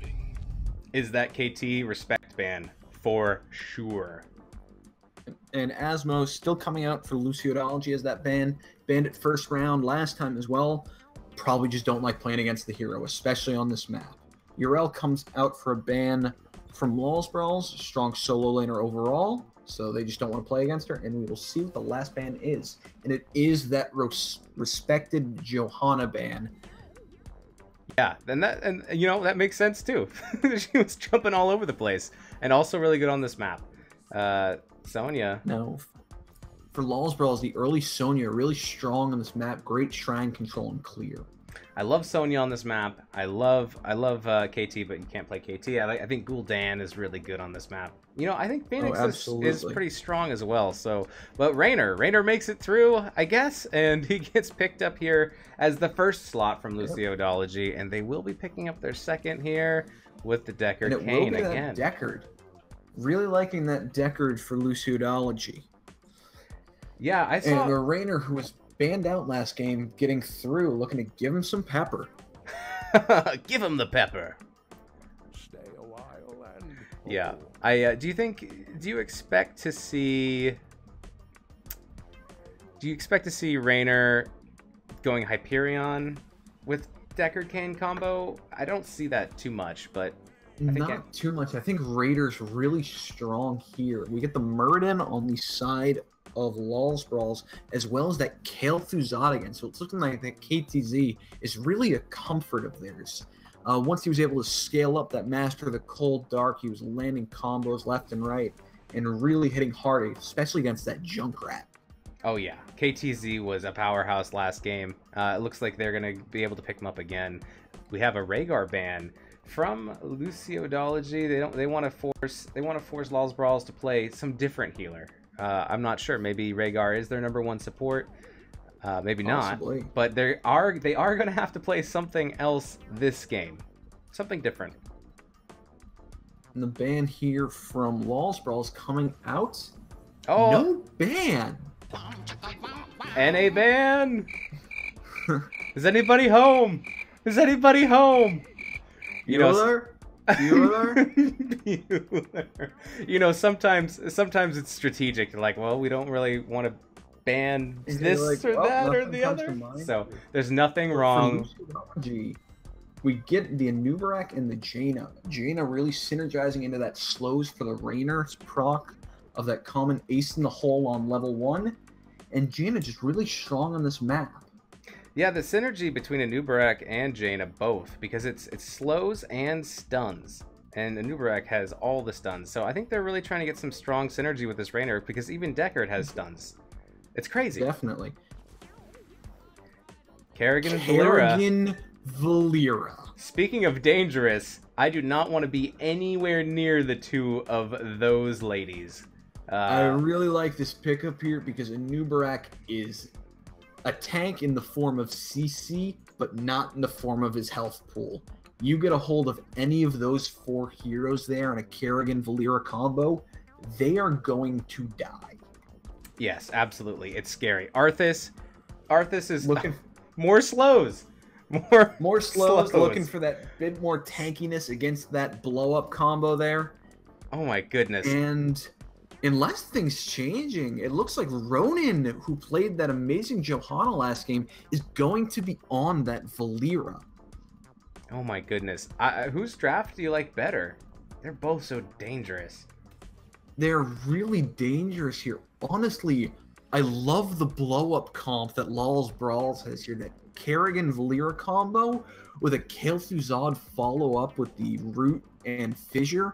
is that KT respect ban for sure. And Asmo still coming out for Luciodology as that ban. Banned it first round last time as well. Probably just don't like playing against the hero, especially on this map. Urel comes out for a ban from Lawlz Brawlz, strong solo laner overall, so they just don't want to play against her, and we will see what the last ban is. And it is that respected Johanna ban. Yeah, and you know, that makes sense too. She was jumping all over the place, and also really good on this map. Sonya. Now, for Lawlz Brawlz, the early Sonya really strong on this map, great shrine control and clear. I love Sonya on this map. I love KT, but you can't play KT. I think Gul'dan is really good on this map. You know, I think Phoenix is pretty strong as well. So, but Raynor makes it through, I guess, and he gets picked up here as the first slot from Luciodology, and they will be picking up their second here with the Deckard Cain again. Deckard. Really liking that Deckard for Luciodology. Yeah, I saw. And Raynor, who was banned out last game, getting through, looking to give him some pepper. Give him the pepper. Stay a while and... Yeah. Do you expect to see Raynor going Hyperion with Deckard Cain combo? I don't see that too much, but not too much. I think Raider's really strong here. We get the Muradin on the side of Lawlz Brawlz, as well as that Kael'thas again. So it's looking like that KTZ is really a comfort of theirs. Once he was able to scale up that Master of the Cold Dark, he was landing combos left and right and really hitting hard, especially against that Junkrat. Oh yeah, KTZ was a powerhouse last game. It looks like they're gonna be able to pick him up again. We have a Rhaegar ban from Luciodology. They want to force Lawlz Brawlz to play some different healer. I'm not sure. Maybe Rhaegar is their #1 support. Maybe Possibly. not. But they are going to have to play something else this game. Something different. And the ban here from Lawlz Brawlz coming out. Oh, No ban. NA ban. Is anybody home? Is anybody home? Bueller? You know, sometimes it's strategic. Like, well, we don't really want to ban this like, or well, that or nothing the comes to other. mind. So there's nothing wrong. We get the Anubarak and the Jaina. Jaina really synergizing into that slows for the Rainer's proc of that common ace in the hole on level 1. And Jaina just really strong on this map. Yeah, the synergy between Anubarak and Jaina both, because it slows and stuns. And Anubarak has all the stuns. So I think they're really trying to get some strong synergy with this Rainer, because even Deckard has stuns. It's crazy. Definitely. Kerrigan and Valera. Kerrigan Valera. Speaking of dangerous, I do not want to be anywhere near the two of those ladies. I really like this pickup here because Anubarak is a tank in the form of CC, but not in the form of his health pool. You get a hold of any of those 4 heroes there in a Kerrigan Valera combo, they are going to die. Yes, absolutely. It's scary. Arthas is Looking more slows. more slows, looking for that bit more tankiness against that blow up combo there. Oh my goodness. And unless things changing, it looks like Ronin, who played that amazing Johanna last game, is going to be on that Valera. Oh my goodness. Whose draft do you like better? They're both so dangerous. They're really dangerous here. Honestly, I love the blow-up comp that Lawlz Brawlz has here. That Kerrigan Valera combo with a Kel'Thuzad follow-up with the Root and Fissure.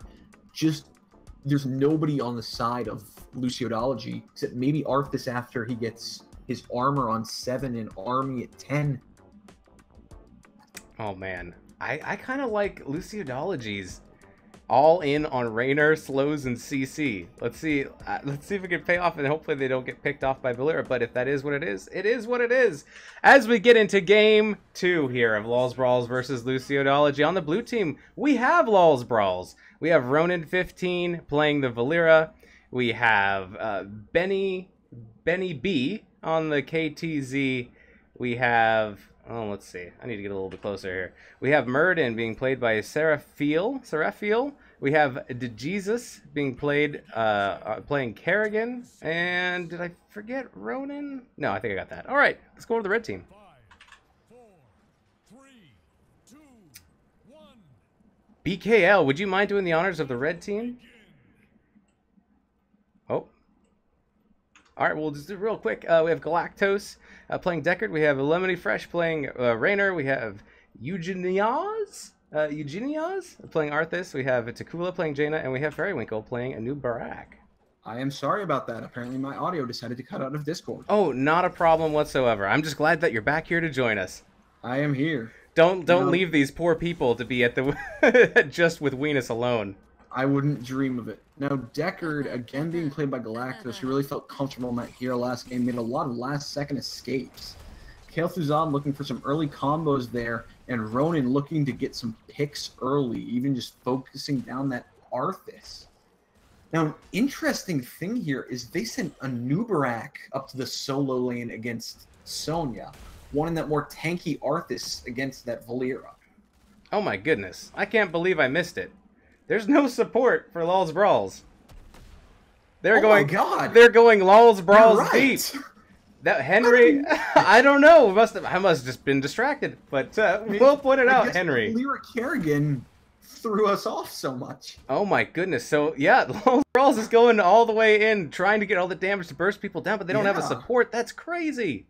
Just, there's nobody on the side of Luciodology, except maybe Arthas after he gets his armor on 7 and army at 10. Oh man. I kind of like Luciodology's all in on Rainer, slows, and CC. Let's see if it can pay off, and hopefully they don't get picked off by Valera. But if that is what it is what it is. As we get into game 2 here of Lawlz Brawlz versus Luciodology, on the blue team, we have Lawlz Brawlz. We have Ronin 15 playing the Valera. We have Benny B on the KTZ. We have... Oh, let's see. I need to get a little bit closer here. We have Murden being played by Seraphiel. We have DeJesus being played, playing Kerrigan. And did I forget Ronin? No, I think I got that. All right, let's go to the red team. 5, 4, 3, 2, 1. BKL, would you mind doing the honors of the red team? Oh. All right, we'll just do it real quick. We have Galactos playing Deckard. We have Lemony Fresh playing Rainer. We have Eugeniaz playing Arthas. We have Takula playing Jaina. And we have Fairywinkle playing Anubarak. I am sorry about that. Apparently my audio decided to cut out of Discord. Oh, not a problem whatsoever. I'm just glad that you're back here to join us. I am here. Don't leave these poor people to be at the just with Weenus alone. I wouldn't dream of it. Now, Deckard, again being played by Galactus, who really felt comfortable in that hero last game, made a lot of last-second escapes. Kel'Thuzad looking for some early combos there, and Ronin looking to get some picks early, even just focusing down that Arthas. Now, an interesting thing here is they sent Anubarak up to the solo lane against Sonya, wanting that more tanky Arthas against that Valera. Oh my goodness. I can't believe I missed it. There's no support for Lawlz Brawlz. They're my God. They're going Lawlz Brawlz Right. deep. That Henry, I don't know. I must have just been distracted. But we'll point it out, Henry. Valera Kerrigan threw us off so much. Oh my goodness. So yeah, Lawlz Brawlz is going all the way in, trying to get all the damage to burst people down, but they don't have a support. That's crazy.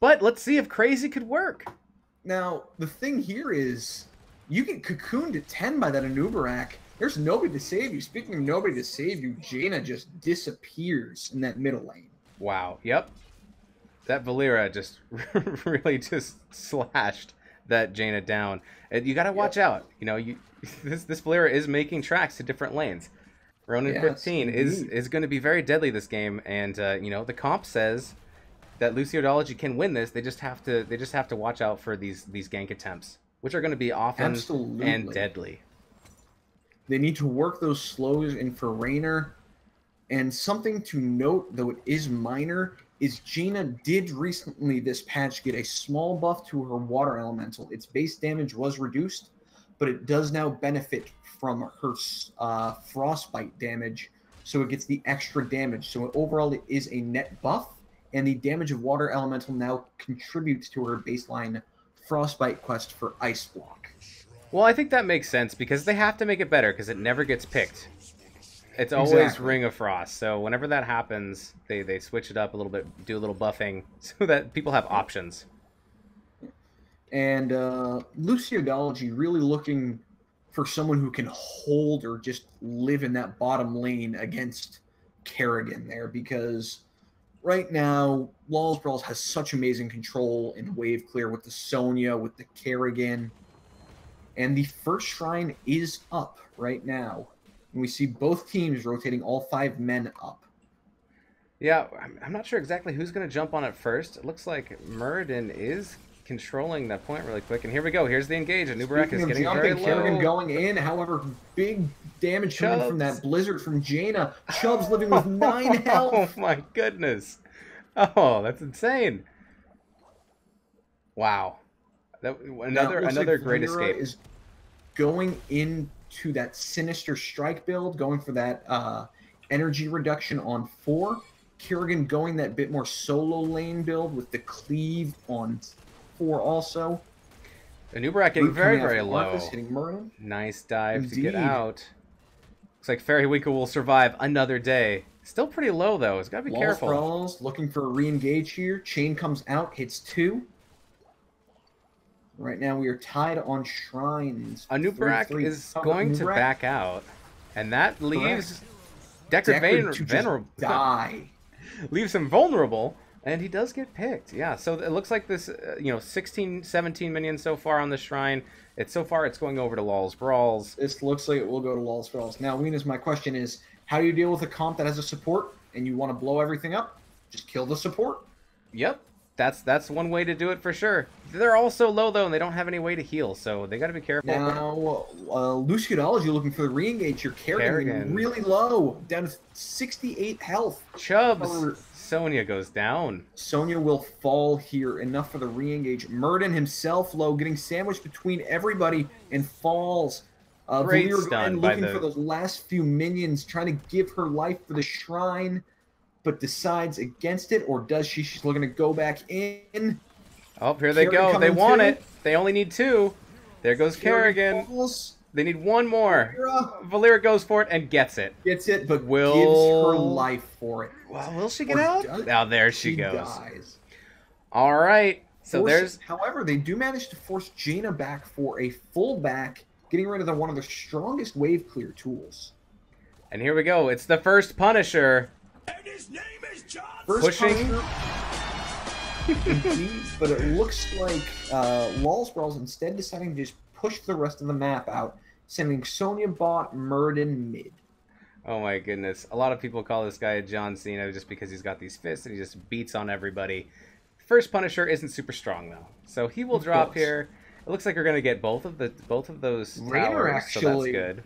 But let's see if crazy could work. Now, the thing here is, you get cocooned at 10 by that Anubarak. There's nobody to save you. Speaking of nobody to save you, Jaina just disappears in that middle lane. Wow. Yep. That Valera just really just slashed that Jaina down. You got to watch out. You know, this Valera is making tracks to different lanes. Ronin Yes, 15 is indeed. going to be very deadly this game, and you know, the comp says that Luciodology can win this. They just have to watch out for these gank attempts, which are going to be often and Absolutely. deadly. They need to work those slows in for Raynor. And something to note, though it is minor, is Jaina did recently this patch get a small buff to her water elemental. Its base damage was reduced, but it does now benefit from her frostbite damage, so it gets the extra damage. So overall, it is a net buff, and the damage of water elemental now contributes to her baseline frostbite quest for ice block. Well, I think that makes sense because they have to make it better because it never gets picked. It's always Exactly. Ring of Frost. So whenever that happens, they switch it up a little bit, do a little buffing so that people have options. And Luciodology really looking for someone who can hold or just live in that bottom lane against Kerrigan there, because right now Lawlz has such amazing control in wave clear with the Sonya, with the Kerrigan, and the first shrine is up right now. And we see both teams rotating all 5 men up. Yeah, I'm not sure exactly who's going to jump on it first. It looks like Muradin is controlling that point really quick. And here we go. Here's the engage. And Nubarak is getting very low. Kerrigan going in. However, big damage coming from that blizzard from Jaina. Chubbs living with 9 health. Oh my goodness. Oh, that's insane. Wow. Another great escape. Is going into that sinister strike build, going for that energy reduction on 4. Kerrigan going that bit more solo lane build with the cleave on 4 also. Nubarak getting very, very low. Marcus, hitting Merlin. Nice dive to Indeed. get out. Looks like Fairy Wika will survive another day. Still pretty low, though. It's got to be careful. Brawlz looking for a re-engage here. Chain comes out, hits 2. Right now we are tied on shrines. Nubarak is going to back out. And that leaves Deckard vulnerable. Die. Leaves him vulnerable. And he does get picked. Yeah, so it looks like this, 16, 17 minions so far on the shrine. So far it's going over to Lawlz Brawlz. This looks like it will go to Lawlz Brawlz. Now, Weenus, my question is, how do you deal with a comp that has a support and you want to blow everything up? Just kill the support. Yep, that's one way to do it for sure. They're all so low, though, and they don't have any way to heal, so they got to be careful. Now, Luciodology looking for the re-engage. Your Kerrigan really low, down to 68 health. Chubbs. Sonya goes down. Sonya will fall here. Enough for the re-engage. Murden himself low, getting sandwiched between everybody and falls. Great stun by looking for those last few minions, trying to give her life for the shrine, but decides against it, or does she? She's looking to go back in. Oh, here they go. They want it. They only need 2. There goes Kerrigan. Falls. They need 1 more. Valera goes for it and gets it. Gets it, but gives her life for it. Well, will she get out? Now there she goes. Dies. All right. So there's. However, they do manage to force Jaina back for a fullback, getting rid of one of the strongest wave clear tools. And here we go. It's the first Punisher. And his name is John. Pushing. Indeed, but it looks like Lawlz instead deciding to just push the rest of the map out, sending Sonya bot, Murden mid. Oh my goodness. A lot of people call this guy John Cena just because he's got these fists and he just beats on everybody. First Punisher isn't super strong though. So he will drop here. It looks like we're gonna get both of those Raynor, towers, actually, so that's good.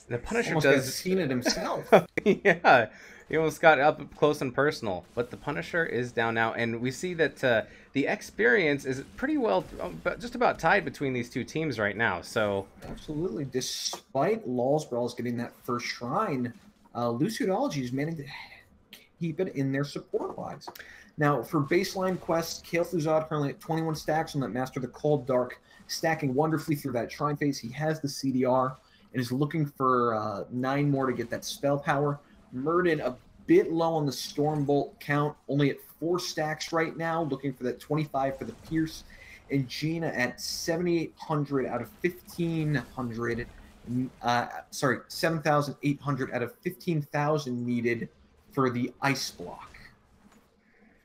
The Punisher almost does got Cena himself. Yeah. He almost got up close and personal, but the Punisher is down now, and we see that the experience is pretty well, just about tied between these two teams right now. So absolutely, despite Lawlz getting that first shrine, Luciodology is managing to keep it in their support wise. Now, for baseline quests, Kale Thuzad currently at 21 stacks on that Master of the Cold Dark, stacking wonderfully through that shrine phase. He has the CDR and is looking for 9 more to get that spell power. Murden a bit low on the Stormbolt count, only at 4 stacks right now, looking for that 25 for the Pierce. And Jaina at 7,800 out of 1,500. 7,800 out of 15,000 needed for the Ice Block.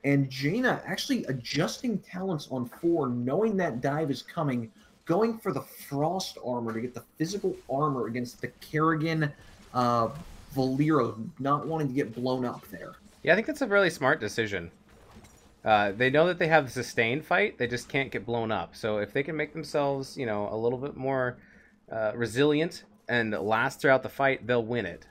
And Jaina actually adjusting talents on 4, knowing that dive is coming, going for the Frost Armor to get the physical armor against the Kerrigan, Valera not wanting to get blown up there. Yeah, I think that's a really smart decision. They know that they have a sustained fight. They just can't get blown up. So if they can make themselves, you know, a little bit more resilient and last throughout the fight, they'll win it.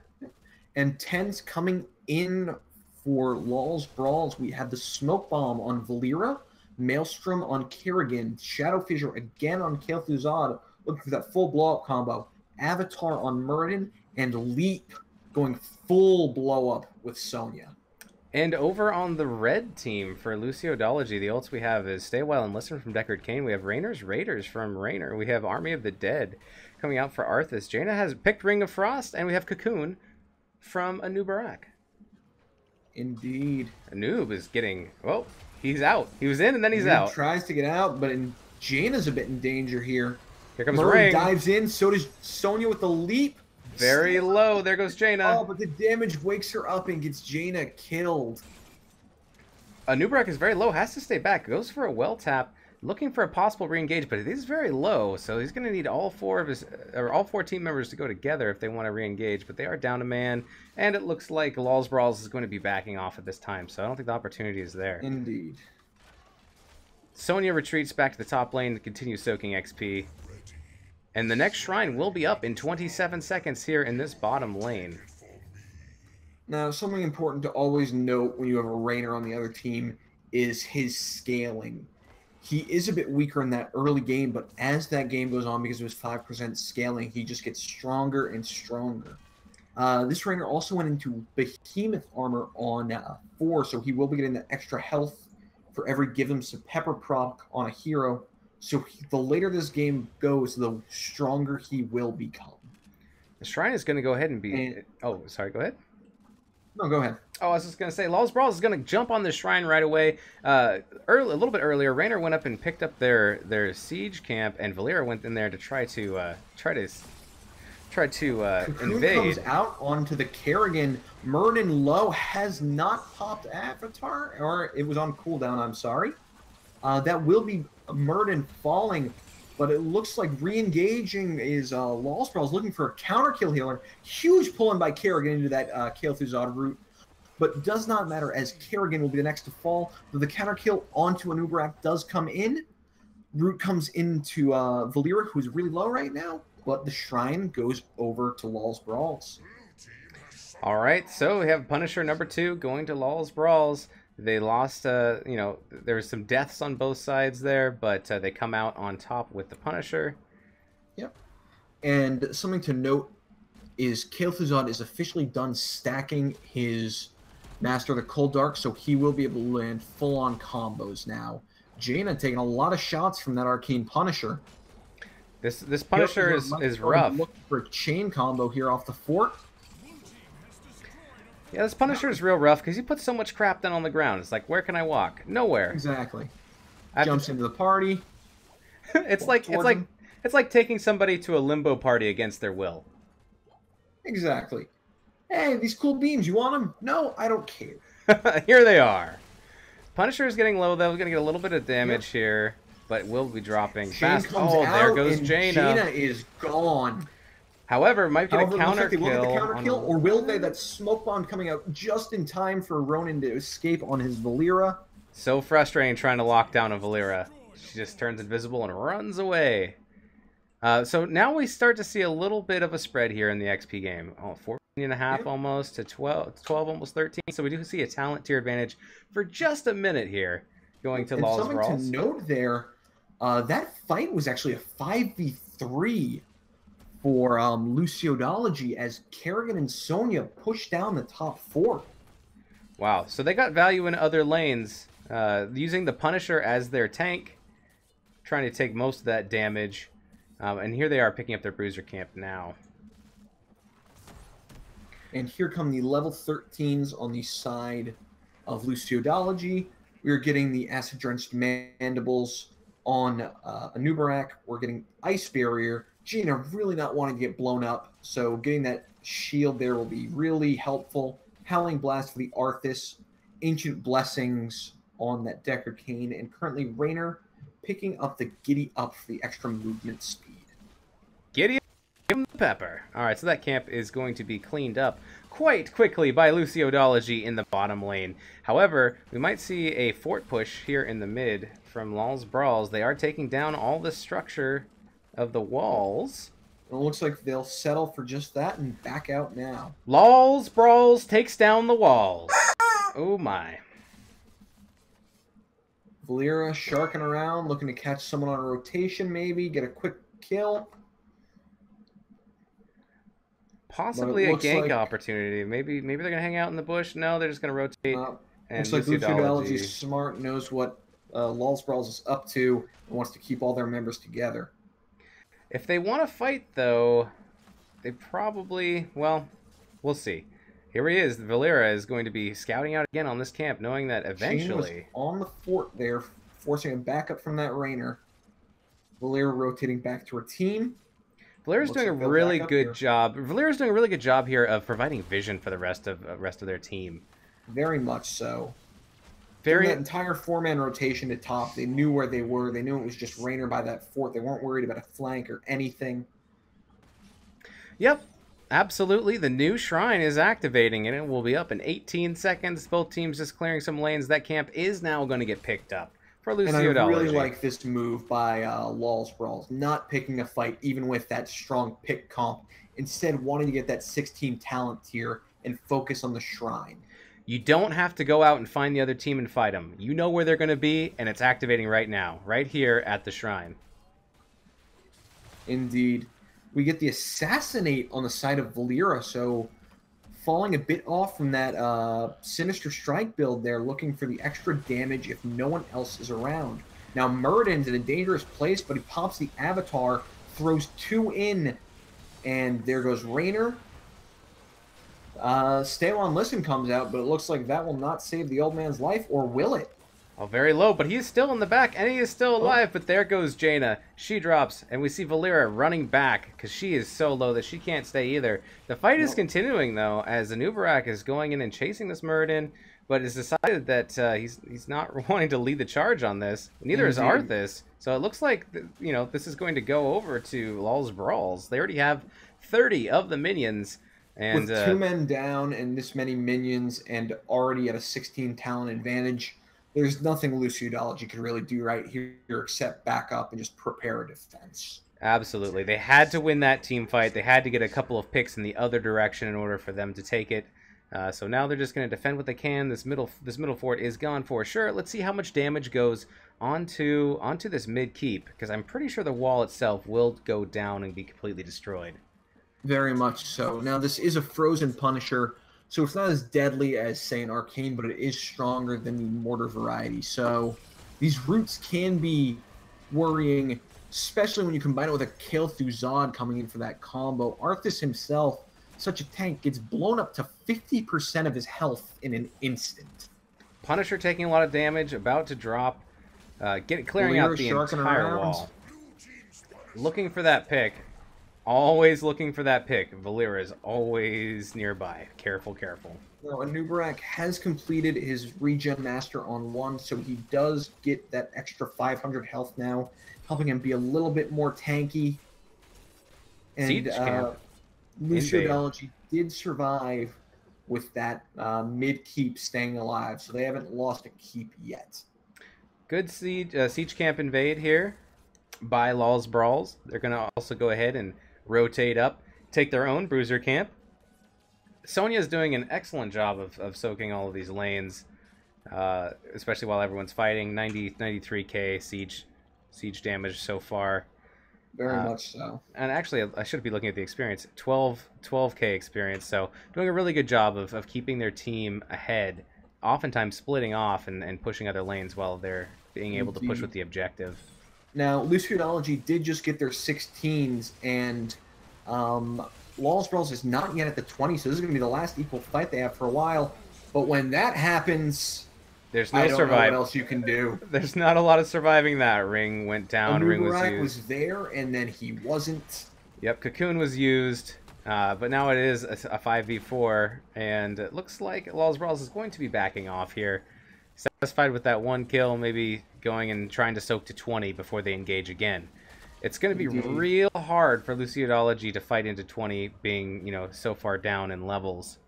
And 10's coming in for Lawlz Brawlz. We have the Smoke Bomb on Valera, Maelstrom on Kerrigan, Shadow Fissure again on Kel'Thuzad, looking for that full blow-up combo, Avatar on Muradin, and Leap going full blow-up with Sonya. And over on the red team for Luciodology, the ults we have is Stay While and Listen from Deckard Cain. We have Rainer's Raiders from Rainer. We have Army of the Dead coming out for Arthas. Jaina has picked Ring of Frost, and we have Cocoon from Anubarak. Indeed. Anub is getting... Well, he's out. He was in, and then he's He out. tries to get out, but Jaina's a bit in danger here. Here comes Murray Ring. dives in, so does Sonya with the leap. Very low. There goes Jaina. Oh, but the damage wakes her up and gets Jaina killed. Anubarak is very low. Has to stay back. Goes for a well tap. Looking for a possible re-engage, but it is very low, so he's going to need all four team members to go together if they want to re-engage, but they are down a man, and it looks like Lawlz Brawlz is going to be backing off at this time, so I don't think the opportunity is there. Indeed. Sonya retreats back to the top lane to continue soaking XP, and the next shrine will be up in 27 seconds here in this bottom lane. Now, something important to always note when you have a Rainer on the other team is his scaling. He is a bit weaker in that early game, but as that game goes on, because of his 5% scaling, he just gets stronger and stronger. This Rainer also went into Behemoth armor on 4, so he will be getting that extra health for every give him some pepper proc on a hero. So the later this game goes, the stronger he will become. The shrine is going to go ahead and be... Oh, sorry, go ahead. No, go ahead. Oh, I was just going to say, Lawlz Brawlz is going to jump on the shrine right away. A little bit earlier, Rainer went up and picked up their siege camp, and Valera went in there to try to invade. Comes out onto the Kerrigan. Muradin low has not popped Avatar, or it was on cooldown, I'm sorry. That will be Muradin falling, but it looks like re-engaging is Lawlz Brawlz looking for a counter kill healer. Huge pull-in by Kerrigan into that Kel'Thuzad route, but does not matter as Kerrigan will be the next to fall. But the counter kill onto Anubarak does come in. Root comes into Valera, who's really low right now, but the shrine goes over to Lawlz Brawlz. All right, so we have Punisher number 2 going to Lawlz Brawlz. They lost, you know, there was some deaths on both sides there, but they come out on top with the Punisher. Yep. And something to note is Kel'Thuzad is officially done stacking his Master of the Cold Dark, so he will be able to land full-on combos now. Jaina taking a lot of shots from that Arcane Punisher. This Punisher is rough. Looking for a chain combo here off the fort. Yeah, this Punisher is real rough because he puts so much crap down on the ground. It's like, where can I walk? Nowhere. Exactly. Jumps into the party. it's like taking somebody to a limbo party against their will. Exactly. Hey, these cool beams, you want them? No, I don't care. Here they are. Punisher is getting low, though. We're going to get a little bit of damage here, but will be dropping fast. Oh, there goes Jaina. Jaina is gone. However, might get a counter kill. Or will they? That smoke bomb coming out just in time for Ronin to escape on his Valera. So frustrating trying to lock down a Valera. She just turns invisible and runs away. So now we start to see a little bit of a spread here in the XP game. Oh, 14.5 almost to 12, almost 13. So we do see a talent tier advantage for just a minute here going to Lawlz Brawlz. Something to note there, that fight was actually a 5v3 for Luciodology as Kerrigan and Sonya pushed down the top 4. Wow, so they got value in other lanes, using the Punisher as their tank, trying to take most of that damage. And here they are picking up their Bruiser camp now. And here come the level 13s on the side of Luciodology. We are getting the Acid Drenched Mandibles on Anubarak. We're getting Ice Barrier. Jaina really not wanting to get blown up, so getting that shield there will be really helpful. Howling Blast for the Arthas. Ancient Blessings on that Deckard Cain. And currently Rainer picking up the Giddy Up for the extra movement speed. Giddy Up, Pepper. Alright, so that camp is going to be cleaned up quite quickly by Luciodology in the bottom lane. However, we might see a fort push here in the mid from Lawlz Brawlz. They are taking down all the structure of the walls. It looks like they'll settle for just that and back out now. Lawlz Brawlz takes down the walls. Oh my. Valera sharking around, looking to catch someone on a rotation maybe, get a quick kill. Possibly a gank opportunity. Maybe they're going to hang out in the bush. No, they're just going to rotate. Looks like Luciodology is smart, knows what Lawlz Brawlz is up to, and wants to keep all their members together. If they want to fight, though, they probably... Well, we'll see. Here he is. Valera is going to be scouting out again on this camp, knowing that eventually... Shane was on the fort there, forcing him back up from that Rainer. Valera rotating back to her team. Valera's doing a really good job. Valera's doing a really good job here of providing vision for the rest of their team. Very much so. That entire four-man rotation at top, they knew where they were. They knew it was just Rainer by that fort. They weren't worried about a flank or anything. Yep, absolutely. The new shrine is activating, and it will be up in 18 seconds. Both teams just clearing some lanes. That camp is now going to get picked up for Luciodology. And I really like this move by Lawlz Brawlz, not picking a fight even with that strong pick comp. Instead, wanting to get that 16 talent tier and focus on the shrine. You don't have to go out and find the other team and fight them. You know where they're going to be, and it's activating right now, right here at the shrine. Indeed. We get the Assassinate on the side of Valera, so falling a bit off from that Sinister Strike build there, looking for the extra damage if no one else is around. Now, Muradin's in a dangerous place, but he pops the Avatar, throws 2 in, and there goes Rainer. Stay on Listen comes out, but it looks like that will not save the old man's life, or will it? Oh, very low, but he's still in the back, and he is still alive, but there goes Jaina. She drops, and we see Valera running back, because she is so low that she can't stay either. The fight is continuing, though, as Anubarak is going in and chasing this Muradin, but has decided that he's not wanting to lead the charge on this. Neither is Arthas, so it looks like, you know, this is going to go over to Lawlz Brawlz. They already have 30 of the minions. And, with 2 men down and this many minions and already at a 16 talent advantage, there's nothing Luciodology can really do right here except back up and just prepare a defense. Absolutely. They had to win that team fight. They had to get a couple of picks in the other direction in order for them to take it. So now they're just going to defend what they can. This middle fort is gone for sure. Let's see how much damage goes onto this mid keep, because I'm pretty sure the wall itself will go down and be completely destroyed. Very much so. Now, this is a Frozen Punisher, so it's not as deadly as, say, an Arcane, but it is stronger than the Mortar variety. So these roots can be worrying, especially when you combine it with a kill through Zod coming in for that combo. Arthas himself, such a tank, gets blown up to 50% of his health in an instant. Punisher taking a lot of damage, about to drop, clearing out the entire wall. Looking for that pick. Always looking for that pick. Valera is always nearby. Careful, careful. Now, Anubarak has completed his regen master on 1, so he does get that extra 500 health now, helping him be a little bit more tanky. And Luciodology did survive with that mid-keep staying alive, so they haven't lost a keep yet. Good siege camp invade here by Lawlz Brawlz. They're going to also go ahead and rotate up, take their own bruiser camp. Sonya's doing an excellent job of soaking all of these lanes, especially while everyone's fighting. 93k siege damage so far. Very much so. And actually, I should be looking at the experience. 12k experience, so doing a really good job of keeping their team ahead, oftentimes splitting off and pushing other lanes while they're being able to push with the objective. Now, Luciodology did just get their 16s, and Lawlz Brawlz is not yet at the 20, so this is going to be the last equal fight they have for a while. But when that happens, there's no I don't know what else you can do. There's not a lot of surviving that. Ring went down, Ring was used. was there, and then he wasn't. Yep, Cocoon was used, but now it is a 5v4, and it looks like Lawlz Brawlz is going to be backing off here. Satisfied with that 1 kill, maybe going and trying to soak to 20 before they engage again. It's going to be Indeed. real hard for Luciodology to fight into 20 being, you know, so far down in levels.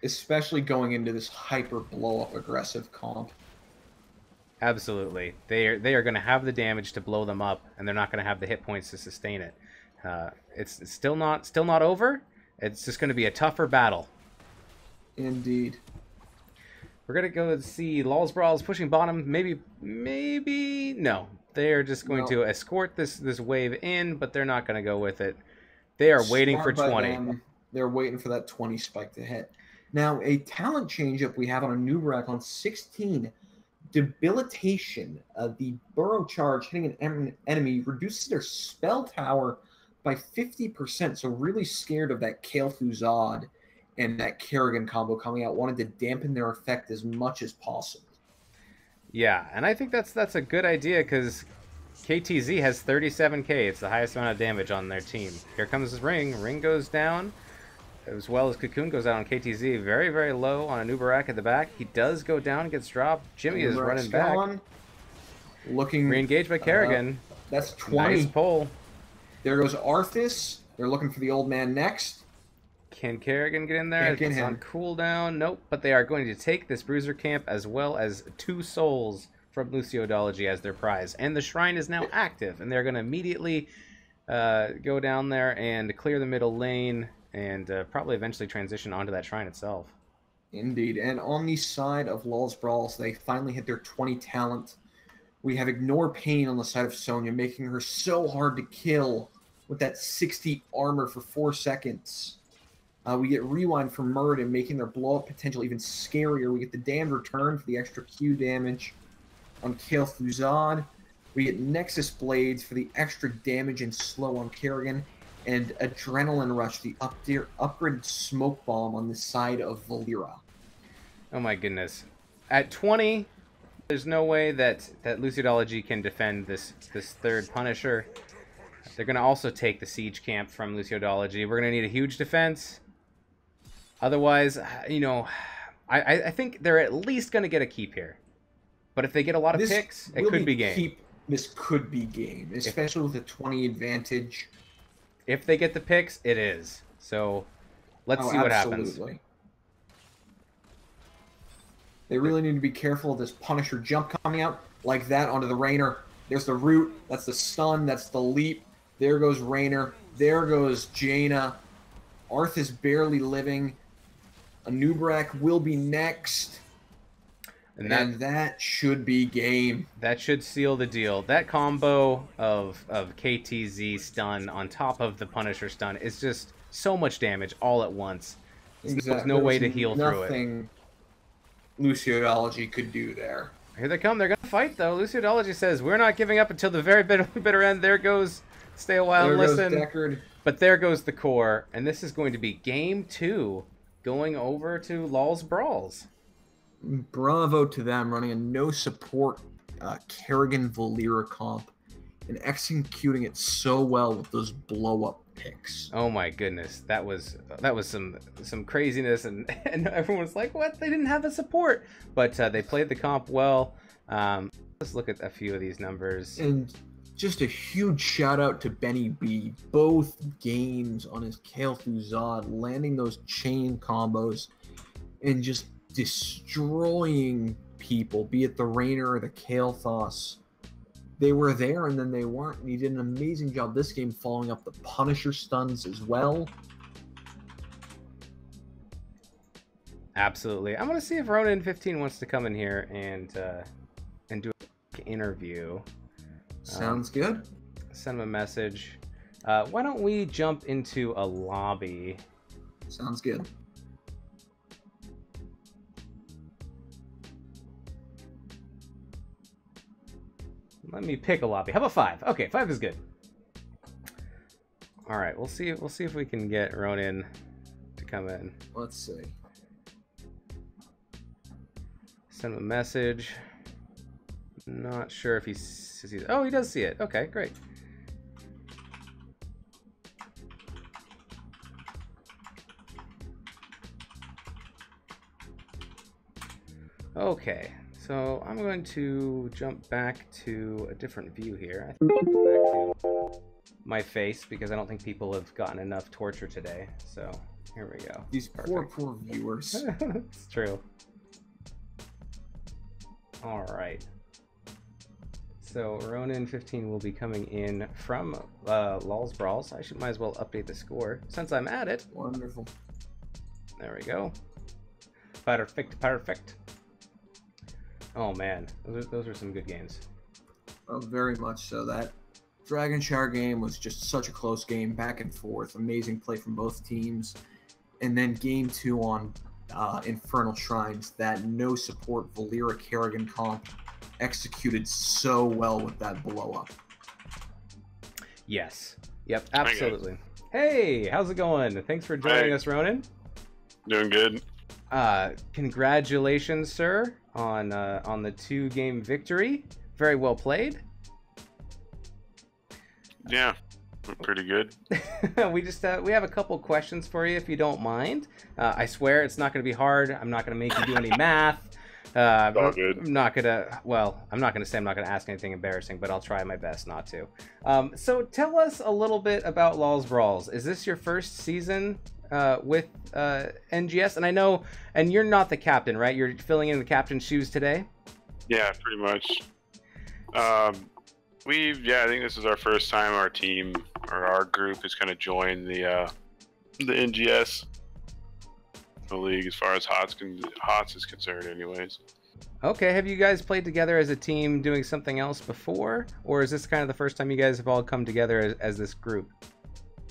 Especially going into this hyper blow-up aggressive comp. Absolutely. They are going to have the damage to blow them up, and they're not going to have the hit points to sustain it. It's still not over. It's just going to be a tougher battle. Indeed. We're going to go see Lawlz Brawlz pushing bottom. Maybe no. They are just going to escort this wave in, but they're not going to go with it. They are waiting for 20. They're waiting for that 20 spike to hit. Now, a talent change-up we have on a new rack on 16. Debilitation. The burrow charge hitting an enemy reduces their spell tower by 50%. So really scared of that Kale Fuzad and that Kerrigan combo coming out. Wanted to dampen their effect as much as possible. Yeah, and I think that's a good idea because KTZ has 37k. It's the highest amount of damage on their team. Here comes Ring. Ring goes down, as well as Cocoon goes out on KTZ. Very, very low on a Nubarak at the back. He does go down, gets dropped. Jimmy is running back. Looking re-engaged by Kerrigan. That's 20. Nice pull. There goes Arthas. They're looking for the old man next. Can Kerrigan get in there? It's on cooldown. Nope, but they are going to take this Bruiser Camp as well as 2 souls from Luciodology as their prize. And the shrine is now active, and they're going to immediately go down there and clear the middle lane and probably eventually transition onto that shrine itself. Indeed. And on the side of Lawlz Brawlz, they finally hit their 20 talent. We have Ignore Pain on the side of Sonya, making her so hard to kill with that 60 armor for 4 seconds. We get Rewind from Muradin, making their blow-up potential even scarier. We get the damned return for the extra Q damage on Kale Fuzad. We get Nexus Blades for the extra damage and slow on Kerrigan. And Adrenaline Rush, the upgraded Smoke Bomb on the side of Valera. Oh my goodness. At 20, there's no way that Luciodology can defend this third Punisher. They're going to also take the Siege Camp from Luciodology. We're going to need a huge defense. Otherwise, you know, I think they're at least going to get a keep here. But if they get a lot of picks, it could be game. This could be game, especially with a 20 advantage. If they get the picks, it is. So let's see what happens. They really need to be careful of this Punisher jump coming out like that onto the Rainer. There's the root. That's the stun. That's the leap. There goes Rainer. There goes Jaina. Arthas barely living. Anubarak will be next. And that should be game. That should seal the deal. That combo of KTZ stun on top of the Punisher stun is just so much damage all at once. Exactly. There's no way to heal through it. Nothing Luciodology could do there. Here they come. They're going to fight, though. Luciodology says, we're not giving up until the very bitter end. There goes Stay a While and Listen. Deckard. But there goes the core. And this is going to be game 2 going over to Lawlz Brawlz. Bravo to them, running a no support Kerrigan Valera comp and executing it so well with those blow up picks. Oh my goodness, that was some craziness, and everyone was like, "What? They didn't have a support," but they played the comp well. Let's look at a few of these numbers. And just a huge shout out to Benny B. Both games on his Kale Fuzad, landing those chain combos and just destroying people, be it the Rainer or the Kale Thos. They were there and then they weren't, and he did an amazing job this game following up the Punisher stuns as well. Absolutely. I'm going to see if Ronin15 wants to come in here and do an interview. Sounds good. Send him a message. Why don't we jump into a lobby? Sounds good. Let me pick a lobby. How about 5? Okay, 5 is good. All right, we'll see if we can get Ronin to come in. Let's see. Send him a message. Not sure if he sees it. Oh, he does see it. Okay, great. Okay. So I'm going to jump back to a different view here. I think I'll go back to my face because I don't think people have gotten enough torture today. So here we go. These poor viewers. It's true. All right. So Ronin 15 will be coming in from Lawlz Brawlz. I might as well update the score since I'm at it. Wonderful. There we go. Perfect, perfect. Oh man, those are some good games. Oh, very much so. That Dragon Shower game was just such a close game, back and forth. Amazing play from both teams. And then game 2 on Infernal Shrines, that no support Valera Kerrigan comp executed so well with that blow up. Yes. Yep, absolutely. Hey, how's it going? Thanks for joining us, Ronin. Doing good. Congratulations, sir, on the 2-game victory. Very well played. Yeah, pretty good. we have a couple questions for you, if you don't mind. I swear it's not going to be hard. I'm not going to make you do any math. All good. I'm not gonna say I'm not gonna ask anything embarrassing, but I'll try my best not to. So tell us a little bit about Lawlz Brawlz. Is this your first season with NGS? And I know, and you're not the captain, right? You're filling in the captain's shoes today. Yeah, pretty much. I think this is our first time our team or our group has kind of joined the NGS. The league as far as HOTS is concerned anyways. Okay, have you guys played together as a team doing something else before, or is this kind of the first time you guys have all come together as this group?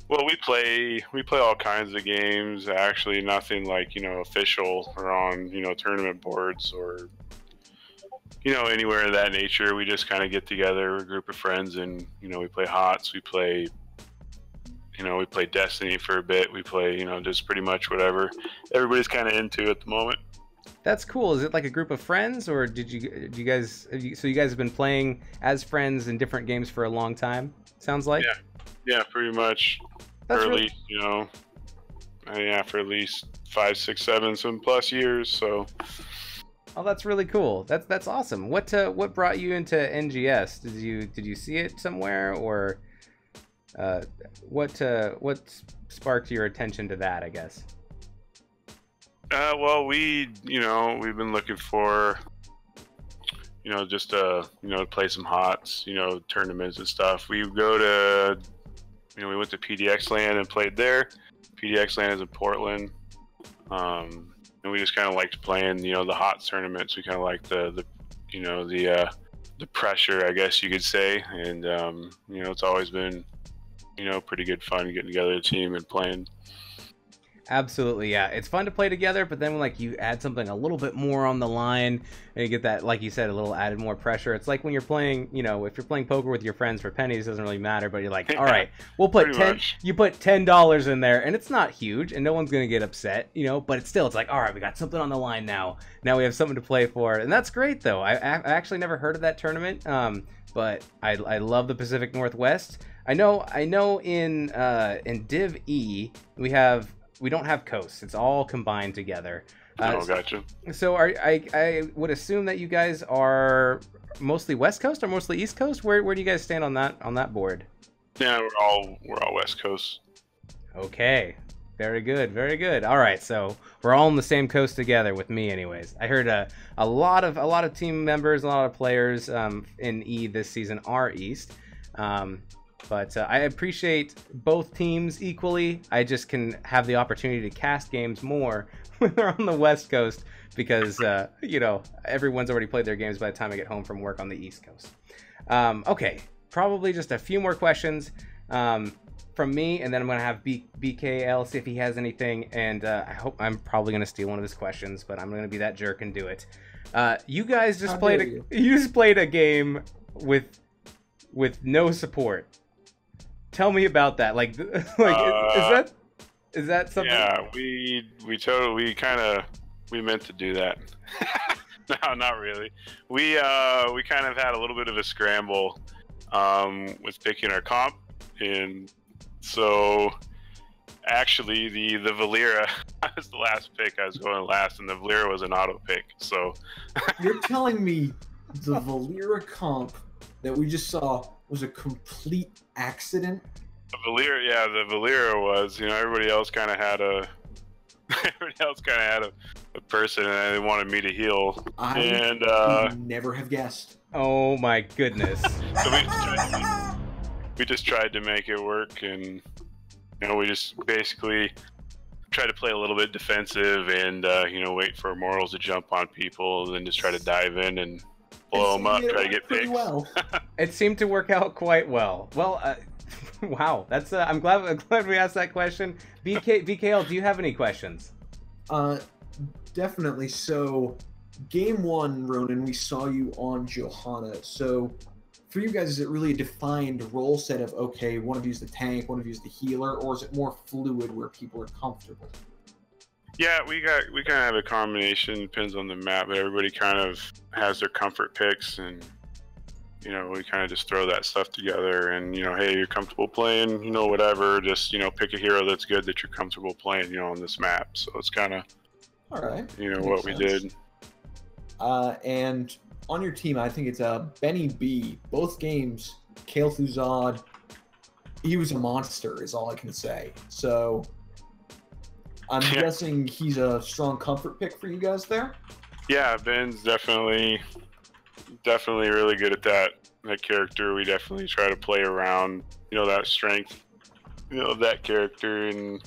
Well, we play all kinds of games, actually nothing like, official or on, tournament boards or anywhere of that nature. We just kind of get together, a group of friends, and we play HOTS, we play Destiny for a bit. We play, just pretty much whatever everybody's kind of into at the moment. That's cool. Is it like a group of friends, or so you guys have been playing as friends in different games for a long time? Sounds like. Yeah, pretty much. That's for at least, for at least 5, 6, 7, some plus years. So. Oh, that's really cool. That's awesome. What brought you into NGS? Did you see it somewhere, or? What sparked your attention to that, I guess? Well, we've been looking for, just to play some HOTS, tournaments and stuff. We go to, we went to PDX Land and played there. PDX Land is in Portland, and we just kind of liked playing, the HOTS tournaments. We kind of liked the pressure, I guess you could say, and it's always been pretty good fun getting together a team and playing. Absolutely, yeah. It's fun to play together, but then like you add something a little bit more on the line, and you get that, like you said, a little added more pressure. It's like when you're playing, if you're playing poker with your friends for pennies, it doesn't really matter, but you're like, all right, we'll put you put $10 in there, and it's not huge, and no one's gonna get upset, but it's like, all right, we got something on the line now. Now we have something to play for, and that's great though. I actually never heard of that tournament, but I love the Pacific Northwest. I know in Div E we don't have coasts. It's all combined together. Gotcha. So I would assume that you guys are mostly West Coast or mostly East Coast. Where do you guys stand on that board? Yeah, we're all West Coast. Okay. Very good, very good. All right, so we're all on the same coast together with me, anyways. I heard a lot of team members, a lot of players in E this season are East. But I appreciate both teams equally. I just can have the opportunity to cast games more when they're on the West Coast because, everyone's already played their games by the time I get home from work on the East Coast. Okay, probably just a few more questions from me, and then I'm going to have BKL see if he has anything, and I'm probably going to steal one of his questions, but I'm going to be that jerk and do it. You guys just played a game with no support. Tell me about that. Is that something? Yeah, we meant to do that. No, not really. We kind of had a little bit of a scramble with picking our comp, and so actually the Valera was the last pick. I was going last, and the Valera was an auto pick. So you're telling me the Valera comp that we just saw was a complete accident? The Valera was. Everybody else kind of had a person, and they wanted me to heal. I would never have guessed. Oh my goodness. So we just tried to make it work, and we just basically try to play a little bit defensive and wait for morals to jump on people, and then just try to dive in and blow them up, try to get picks. Well. It seemed to work out quite well. Well, wow, that's I'm glad we asked that question. BKL, do you have any questions? Definitely. So, game 1, Ronan, we saw you on Johanna. So, for you guys, is it really a defined role set of, okay, one of you is the tank, one of you is the healer, or is it more fluid where people are comfortable? Yeah, we kind of have a combination. Depends on the map, but everybody kind of has their comfort picks, and we kind of just throw that stuff together. And hey, you're comfortable playing, whatever. Just pick a hero that's good that you're comfortable playing, on this map. So it's kind of all right. What we did. And on your team, I think it's Benny B. Both games, Kale Thuzad, he was a monster, is all I can say. So I'm guessing he's a strong comfort pick for you guys there? Yeah, Ben's definitely really good at that character. We definitely try to play around, that strength, of that character. And,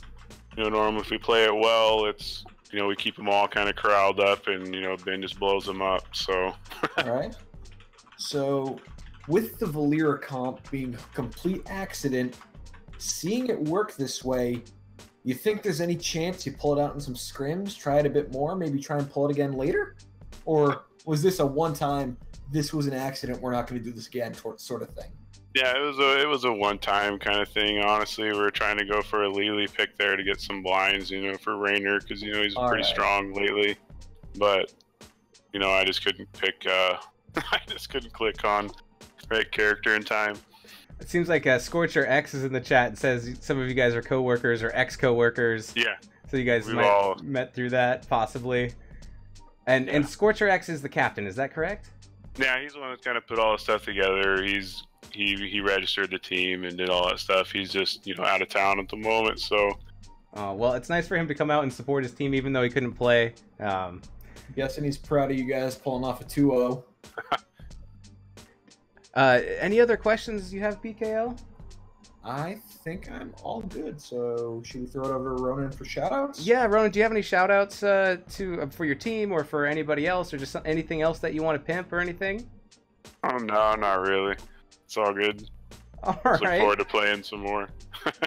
normally if we play it well, it's, we keep them all kind of corralled up, and, Ben just blows them up, so. All right. So with the Valera comp being a complete accident, seeing it work this way, you think there's any chance you pull it out in some scrims, try it a bit more, maybe try and pull it again later? Or was this a one-time, this was an accident, we're not going to do this again sort of thing? Yeah, it was a one-time kind of thing, honestly. We were trying to go for a Lily pick there to get some blinds, for Raynor, because, he's pretty strong lately. But, I just couldn't pick, I just couldn't click on the right character in time. It seems like Scorcher X is in the chat and says some of you guys are co-workers or ex-co-workers. Yeah. So you guys might have met through that, possibly. And Scorcher X is the captain, is that correct? Yeah, he's the one that kind of put all the stuff together. He registered the team and did all that stuff. He's just, out of town at the moment, so. Well, it's nice for him to come out and support his team, even though he couldn't play. Guessing he's proud of you guys pulling off a 2-0. Any other questions you have, BKL? I think I'm all good. So should we throw it over to Ronan for shoutouts? Yeah, Ronan, do you have any shoutouts for your team or for anybody else, or just anything else that you want to pimp or anything? No, not really. It's all good. All right. Look forward to playing some more.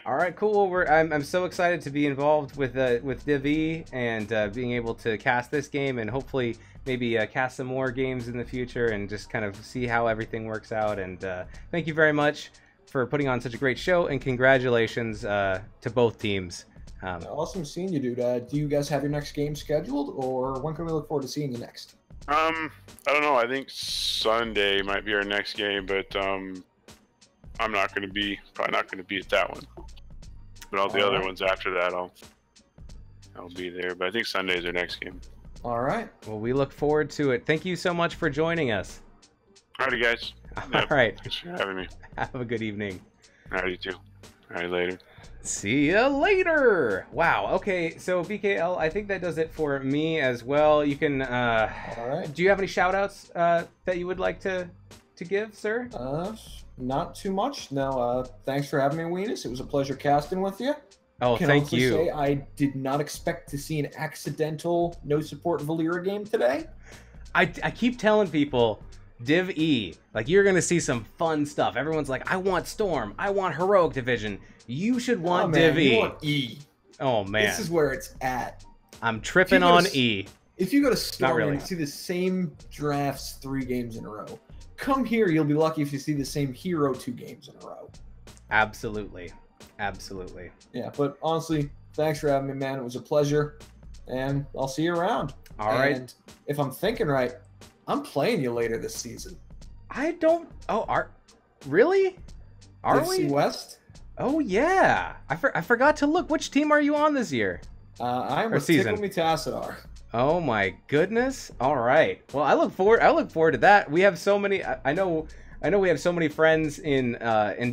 All right, cool. I'm so excited to be involved with Div E and being able to cast this game, and hopefully maybe cast some more games in the future, and just kind of see how everything works out. And thank you very much for putting on such a great show, and congratulations to both teams. Awesome seeing you, dude. Do you guys have your next game scheduled, or when can we look forward to seeing you next? I don't know. I think Sunday might be our next game, but I'm probably not going to be at that one. But all the other ones after that, I'll be there. But I think Sunday is our next game. All right. Well, we look forward to it. Thank you so much for joining us. Alrighty, guys. All right. Thanks for having me. Have a good evening. Alright, you too. Alright, later. See ya later. Wow. Okay. So BKL, I think that does it for me as well. You can. All right. Do you have any shout-outs that you would like to give, sir? Not too much. No. Thanks for having me, Weenus. It was a pleasure casting with you. Oh, thank you. Say I did not expect to see an accidental no support Valera game today. I keep telling people, Div E, like, you're gonna see some fun stuff. Everyone's like, I want Storm, I want Heroic Division. You should want Div E. You want E. Oh man, this is where it's at. I'm tripping on E. If you go to Storm really. and see the same drafts 3 games in a row, come here, you'll be lucky if you see the same hero 2 games in a row. Absolutely. Absolutely. Yeah, but honestly, thanks for having me, man. It was a pleasure, and I'll see you around. All right. And if I'm thinking right, I'm playing you later this season. I don't. Oh, really? Are we? West? Oh yeah. I forgot to look. Which team are you on this year? I'm with Tickle Me Tassadar. Oh my goodness. All right. Well, I look forward to that. We have so many. I know I know we have so many friends in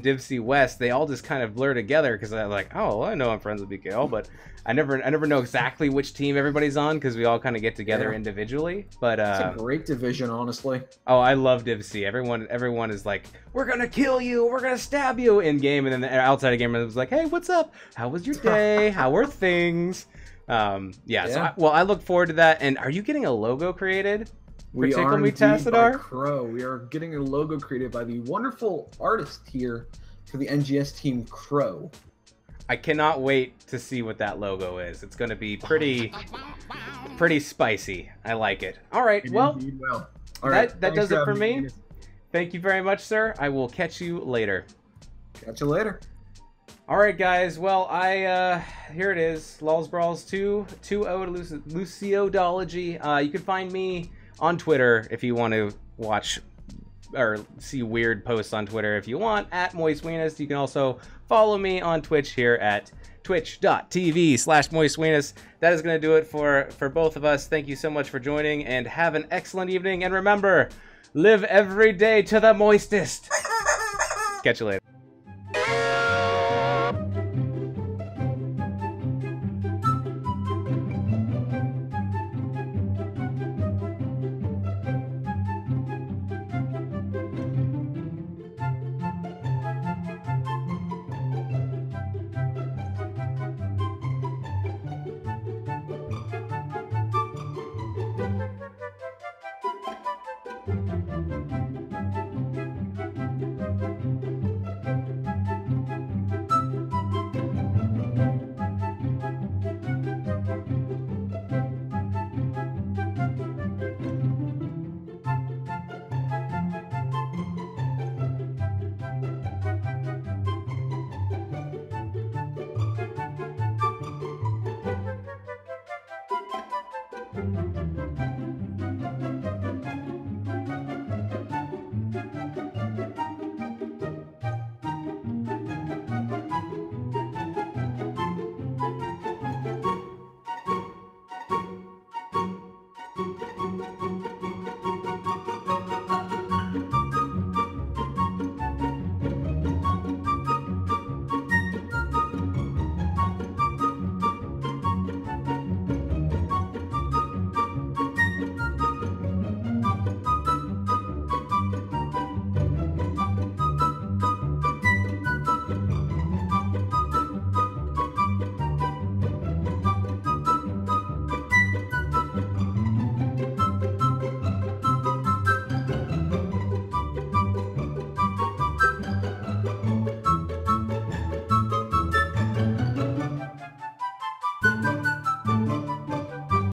Div C West. They all just kind of blur together because I'm like, oh, well, I know I'm friends with BKL, but I never know exactly which team everybody's on because we all kind of get together individually. But it's a great division, honestly. Oh, I love Div C. Everyone is like, we're gonna kill you, we're gonna stab you in game, and then the outside of game was like, hey, what's up? How was your day? How are things? Yeah. So I look forward to that. And are you getting a logo created? We are indeed by Crow. We are getting a logo created by the wonderful artist here for the NGS team, Crow. I cannot wait to see what that logo is. It's going to be pretty spicy. I like it. All right. Well, all right. That does it for me. Thank you very much, sir. I will catch you later. Catch you later. All right, guys. Well, here it is. Lawlz Brawlz 2-0 to Luciodology. You can find me on Twitter if you want to watch or see weird posts on Twitter if you want, at MoistWeenus. You can also follow me on Twitch here at twitch.tv/MoistWeenus. That is going to do it for both of us. Thank you so much for joining, and have an excellent evening. And remember, live every day to the moistest. Catch you later.